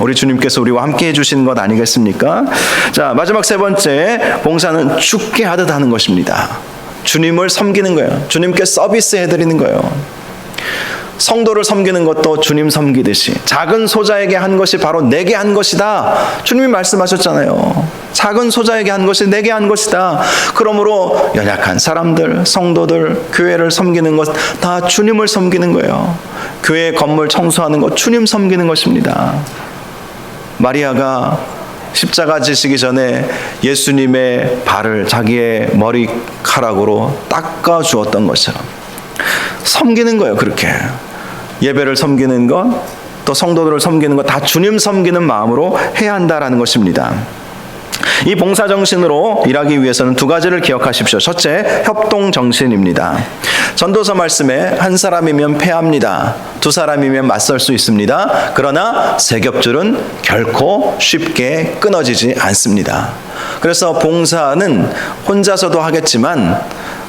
우리 주님께서 우리와 함께 해주시는 것 아니겠습니까? 자, 마지막 세 번째, 봉사는 죽게 하듯 하는 것입니다. 주님을 섬기는 거예요. 주님께 서비스 해드리는 거예요. 성도를 섬기는 것도 주님 섬기듯이 작은 소자에게 한 것이 바로 내게 한 것이다. 주님이 말씀하셨잖아요. 작은 소자에게 한 것이 내게 한 것이다. 그러므로 연약한 사람들, 성도들, 교회를 섬기는 것 다 주님을 섬기는 거예요. 교회 건물 청소하는 것 주님 섬기는 것입니다. 마리아가 십자가 지시기 전에 예수님의 발을 자기의 머리카락으로 닦아 주었던 것처럼 섬기는 거예요. 그렇게 예배를 섬기는 것, 또 성도들을 섬기는 것 다 주님 섬기는 마음으로 해야 한다라는 것입니다. 이 봉사정신으로 일하기 위해서는 두 가지를 기억하십시오. 첫째, 협동정신입니다. 전도서 말씀에 한 사람이면 패합니다. 두 사람이면 맞설 수 있습니다. 그러나 세 겹줄은 결코 쉽게 끊어지지 않습니다. 그래서 봉사는 혼자서도 하겠지만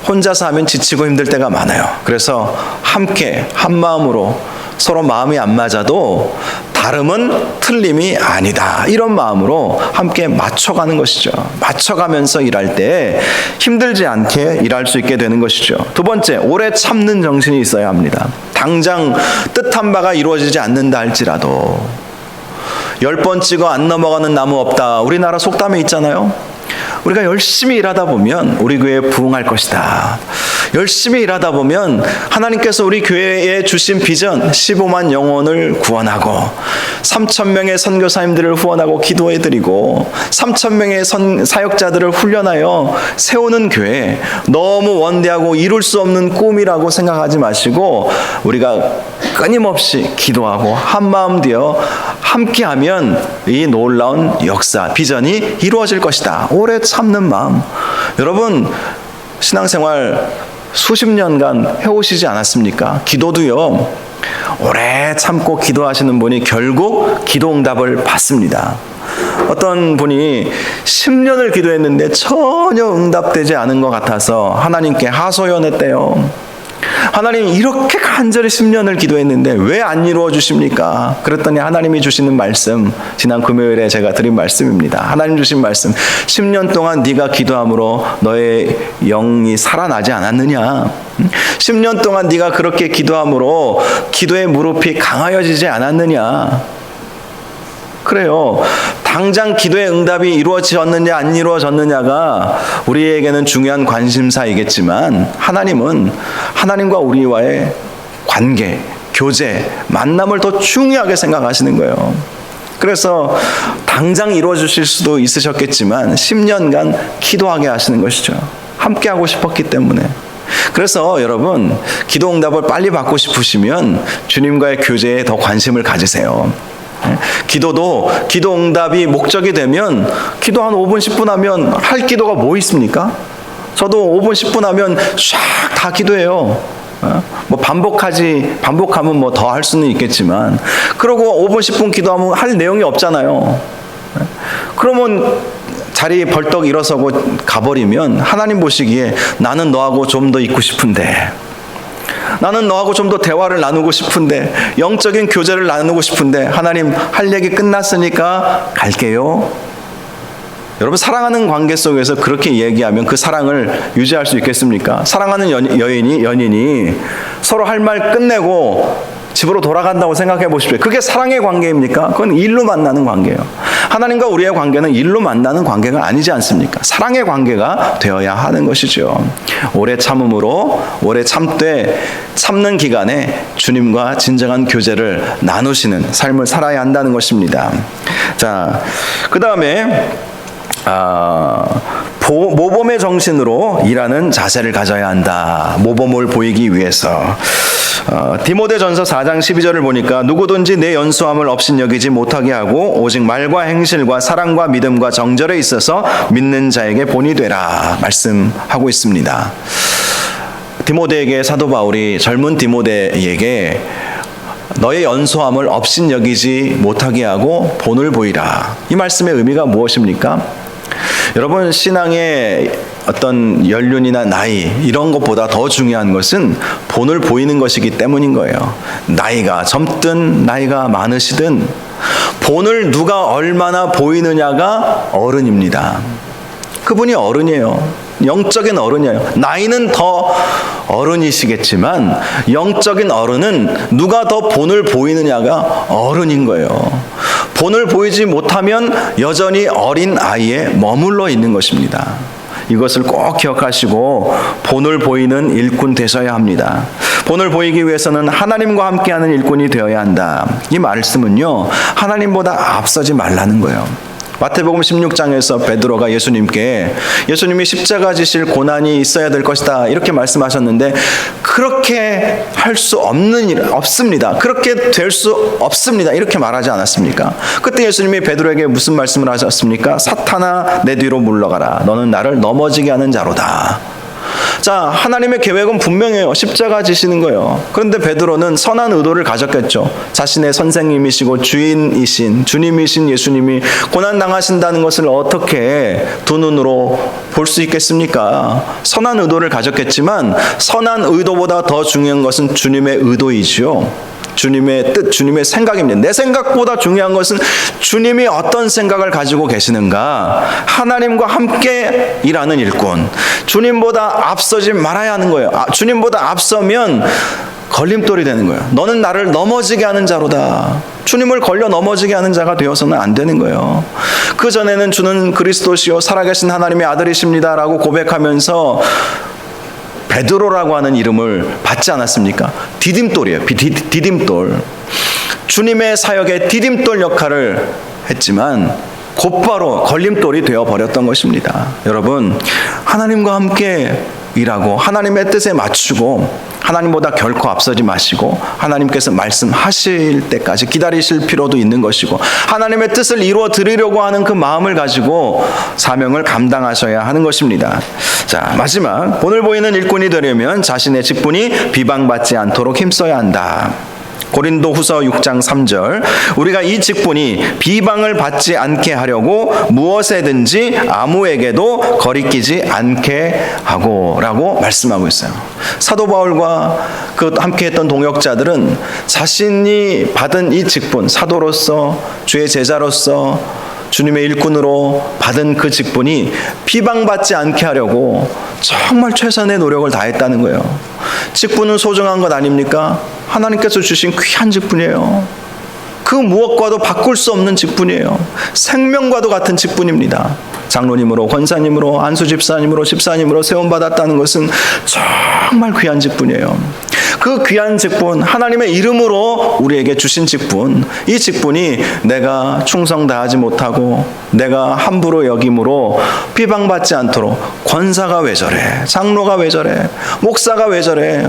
혼자서 하면 지치고 힘들 때가 많아요. 그래서 함께 한 마음으로 서로 마음이 안 맞아도 다름은 틀림이 아니다. 이런 마음으로 함께 맞춰가는 것이죠. 맞춰가면서 일할 때 힘들지 않게 일할 수 있게 되는 것이죠. 두 번째, 오래 참는 정신이 있어야 합니다. 당장 뜻한 바가 이루어지지 않는다 할지라도 10번 찍어 안 넘어가는 나무 없다. 우리나라 속담에 있잖아요. 우리가 열심히 일하다 보면 우리 교회에 부흥할 것이다. 열심히 일하다 보면 하나님께서 우리 교회에 주신 비전 15만 영혼을 구원하고 3,000명의 선교사님들을 후원하고 기도해드리고 3,000명의 사역자들을 훈련하여 세우는 교회, 너무 원대하고 이룰 수 없는 꿈이라고 생각하지 마시고 우리가 끊임없이 기도하고 한마음 되어 함께하면 이 놀라운 역사, 비전이 이루어질 것이다. 오래 참는 마음. 여러분, 신앙생활 수십 년간 해오시지 않았습니까? 기도도요, 오래 참고 기도하시는 분이 결국 기도응답을 받습니다. 어떤 분이 10년을 기도했는데 전혀 응답되지 않은 것 같아서 하나님께 하소연했대요. 하나님 이렇게 간절히 10년을 기도했는데 왜 안 이루어 주십니까? 그랬더니 하나님이 주시는 말씀, 지난 금요일에 제가 드린 말씀입니다. 하나님 주신 말씀, 10년 동안 네가 기도함으로 너의 영이 살아나지 않았느냐? 10년 동안 네가 그렇게 기도함으로 기도의 무릎이 강하여지지 않았느냐? 그래요. 당장 기도의 응답이 이루어졌느냐 안 이루어졌느냐가 우리에게는 중요한 관심사이겠지만 하나님은 하나님과 우리와의 관계, 교제, 만남을 더 중요하게 생각하시는 거예요. 그래서 당장 이루어 주실 수도 있으셨겠지만 10년간 기도하게 하시는 것이죠. 함께 하고 싶었기 때문에. 그래서 여러분, 기도 응답을 빨리 받고 싶으시면 주님과의 교제에 더 관심을 가지세요. 기도도 기도 응답이 목적이 되면 기도 한 5분 10분 하면 할 기도가 뭐 있습니까? 저도 5분 10분 하면 쫙 다 기도해요. 뭐 반복하면 뭐 더 할 수는 있겠지만 그러고 5분 10분 기도하면 할 내용이 없잖아요. 그러면 자리에 벌떡 일어서고 가버리면 하나님 보시기에 나는 너하고 좀 더 있고 싶은데, 나는 너하고 좀 더 대화를 나누고 싶은데, 영적인 교제를 나누고 싶은데, 하나님 할 얘기 끝났으니까 갈게요. 여러분, 사랑하는 관계 속에서 그렇게 얘기하면 그 사랑을 유지할 수 있겠습니까? 사랑하는 연인이 서로 할 말 끝내고 집으로 돌아간다고 생각해 보십시오. 그게 사랑의 관계입니까? 그건 일로 만나는 관계예요. 하나님과 우리의 관계는 일로 만나는 관계가 아니지 않습니까? 사랑의 관계가 되어야 하는 것이죠. 오래 참음으로, 오래 참는 기간에 주님과 진정한 교제를 나누시는 삶을 살아야 한다는 것입니다. 자, 그 다음에 모범의 정신으로 일하는 자세를 가져야 한다. 모범을 보이기 위해서. 디모데전서 4장 12절을 보니까 누구든지 내 연수함을 업신여기지 못하게 하고 오직 말과 행실과 사랑과 믿음과 정절에 있어서 믿는 자에게 본이 되라 말씀하고 있습니다. 디모데에게 사도 바울이 젊은 디모데에게 너의 연소함을 업신여기지 못하게 하고 본을 보이라. 이 말씀의 의미가 무엇입니까? 여러분, 신앙의 어떤 연륜이나 나이 이런 것보다 더 중요한 것은 본을 보이는 것이기 때문인 거예요. 나이가 젊든 나이가 많으시든 본을 누가 얼마나 보이느냐가 어른입니다. 그분이 어른이에요. 영적인 어른이에요. 나이는 더 어른이시겠지만 영적인 어른은 누가 더 본을 보이느냐가 어른인 거예요. 본을 보이지 못하면 여전히 어린 아이에 머물러 있는 것입니다. 이것을 꼭 기억하시고 본을 보이는 일꾼 되셔야 합니다. 본을 보이기 위해서는 하나님과 함께하는 일꾼이 되어야 한다. 이 말씀은요, 하나님보다 앞서지 말라는 거예요. 마태복음 16장에서 베드로가 예수님이 십자가 지실 고난이 있어야 될 것이다 이렇게 말씀하셨는데, 그렇게 할 수 없는 일 없습니다. 그렇게 될 수 없습니다. 이렇게 말하지 않았습니까? 그때 예수님이 베드로에게 무슨 말씀을 하셨습니까? 사탄아 내 뒤로 물러가라. 너는 나를 넘어지게 하는 자로다. 자, 하나님의 계획은 분명해요. 십자가 지시는 거예요. 그런데 베드로는 선한 의도를 가졌겠죠. 자신의 선생님이시고 주인이신 주님이신 예수님이 고난당하신다는 것을 어떻게 두 눈으로 볼 수 있겠습니까? 선한 의도를 가졌겠지만 선한 의도보다 더 중요한 것은 주님의 의도이지요. 주님의 뜻, 주님의 생각입니다. 내 생각보다 중요한 것은 주님이 어떤 생각을 가지고 계시는가. 하나님과 함께 일하는 일꾼. 주님보다 앞서지 말아야 하는 거예요. 주님보다 앞서면 걸림돌이 되는 거예요. 너는 나를 넘어지게 하는 자로다. 주님을 걸려 넘어지게 하는 자가 되어서는 안 되는 거예요. 그 전에는 주는 그리스도시요 살아계신 하나님의 아들이십니다 라고 고백하면서 베드로라고 하는 이름을 받지 않았습니까? 디딤돌이에요. 디딤돌. 주님의 사역에 디딤돌 역할을 했지만 곧바로 걸림돌이 되어버렸던 것입니다. 여러분, 하나님과 함께 일하고 하나님의 뜻에 맞추고 하나님보다 결코 앞서지 마시고 하나님께서 말씀하실 때까지 기다리실 필요도 있는 것이고 하나님의 뜻을 이루어 드리려고 하는 그 마음을 가지고 사명을 감당하셔야 하는 것입니다. 자, 마지막, 본을 보이는 일꾼이 되려면 자신의 직분이 비방받지 않도록 힘써야 한다. 고린도 후서 6장 3절 우리가 이 직분이 비방을 받지 않게 하려고 무엇에든지 아무에게도 거리끼지 않게 하고 라고 말씀하고 있어요. 사도 바울과 그 함께했던 동역자들은 자신이 받은 이 직분, 사도로서 주의 제자로서 주님의 일꾼으로 받은 그 직분이 비방받지 않게 하려고 정말 최선의 노력을 다했다는 거예요. 직분은 소중한 것 아닙니까? 하나님께서 주신 귀한 직분이에요. 그 무엇과도 바꿀 수 없는 직분이에요. 생명과도 같은 직분입니다. 장로님으로, 권사님으로, 안수 집사님으로 세움받았다는 것은 정말 귀한 직분이에요. 그 귀한 직분, 하나님의 이름으로 우리에게 주신 직분, 이 직분이 내가 충성 다하지 못하고 내가 함부로 여김으로 비방받지 않도록 권사가 왜 저래, 장로가 왜 저래, 목사가 왜 저래.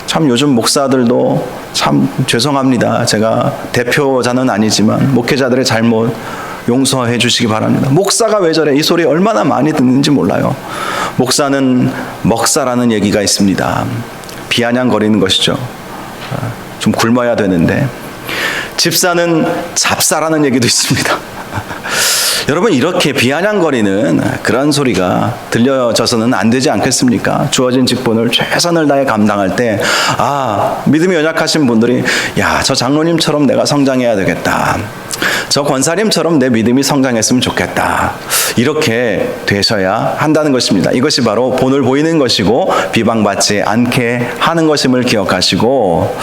참 요즘 목사들도 참 죄송합니다. 제가 대표자는 아니지만 목회자들의 잘못 용서해 주시기 바랍니다. 목사가 왜 저래, 이 소리 얼마나 많이 듣는지 몰라요. 목사는 먹사라는 얘기가 있습니다. 비아냥거리는 것이죠. 좀 굶어야 되는데. 집사는 잡사라는 얘기도 있습니다. 여러분, 이렇게 비아냥거리는 그런 소리가 들려져서는 안 되지 않겠습니까? 주어진 직분을 최선을 다해 감당할 때 믿음이 연약하신 분들이 저 장로님처럼 내가 성장해야 되겠다, 저 권사님처럼 내 믿음이 성장했으면 좋겠다, 이렇게 되셔야 한다는 것입니다. 이것이 바로 본을 보이는 것이고 비방받지 않게 하는 것임을 기억하시고,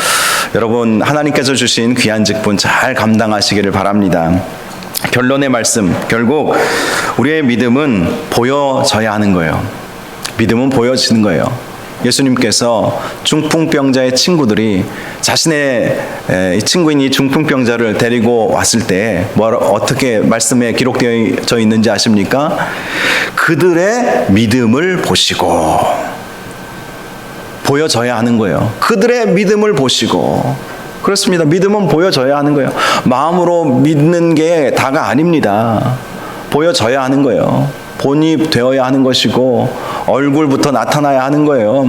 여러분, 하나님께서 주신 귀한 직분 잘 감당하시기를 바랍니다. 결론의 말씀, 결국 우리의 믿음은 보여져야 하는 거예요. 믿음은 보여지는 거예요. 예수님께서 중풍병자의 친구들이 자신의 친구인 이 중풍병자를 데리고 왔을 때 어떻게 말씀에 기록되어 있는지 아십니까? 그들의 믿음을 보시고, 보여져야 하는 거예요. 그들의 믿음을 보시고. 그렇습니다. 믿음은 보여져야 하는 거예요. 마음으로 믿는 게 다가 아닙니다. 보여져야 하는 거예요. 본이 되어야 하는 것이고 얼굴부터 나타나야 하는 거예요.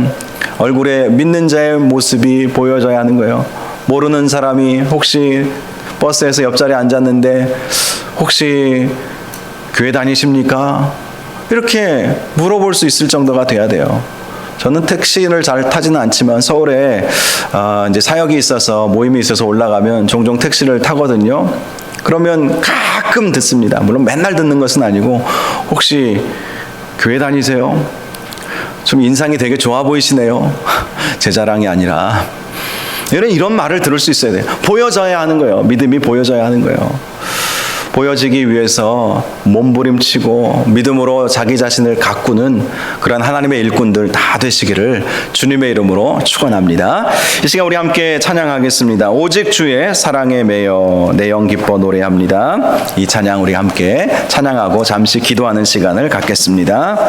얼굴에 믿는 자의 모습이 보여져야 하는 거예요. 모르는 사람이 혹시 버스에서 옆자리에 앉았는데 혹시 교회 다니십니까? 이렇게 물어볼 수 있을 정도가 돼야 돼요. 저는 택시를 잘 타지는 않지만 서울에 이제 사역이 있어서, 모임이 있어서 올라가면 종종 택시를 타거든요. 그러면 가끔 듣습니다. 물론 맨날 듣는 것은 아니고, 혹시 교회 다니세요? 좀 인상이 되게 좋아 보이시네요. 제 자랑이 아니라. 이런 말을 들을 수 있어야 돼요. 보여져야 하는 거예요. 믿음이 보여져야 하는 거예요. 보여지기 위해서 몸부림치고 믿음으로 자기 자신을 가꾸는 그런 하나님의 일꾼들 다 되시기를 주님의 이름으로 축원합니다. 이 시간 우리 함께 찬양하겠습니다. 오직 주의 사랑에 매여 내영 기뻐 노래합니다. 이 찬양 우리 함께 찬양하고 잠시 기도하는 시간을 갖겠습니다.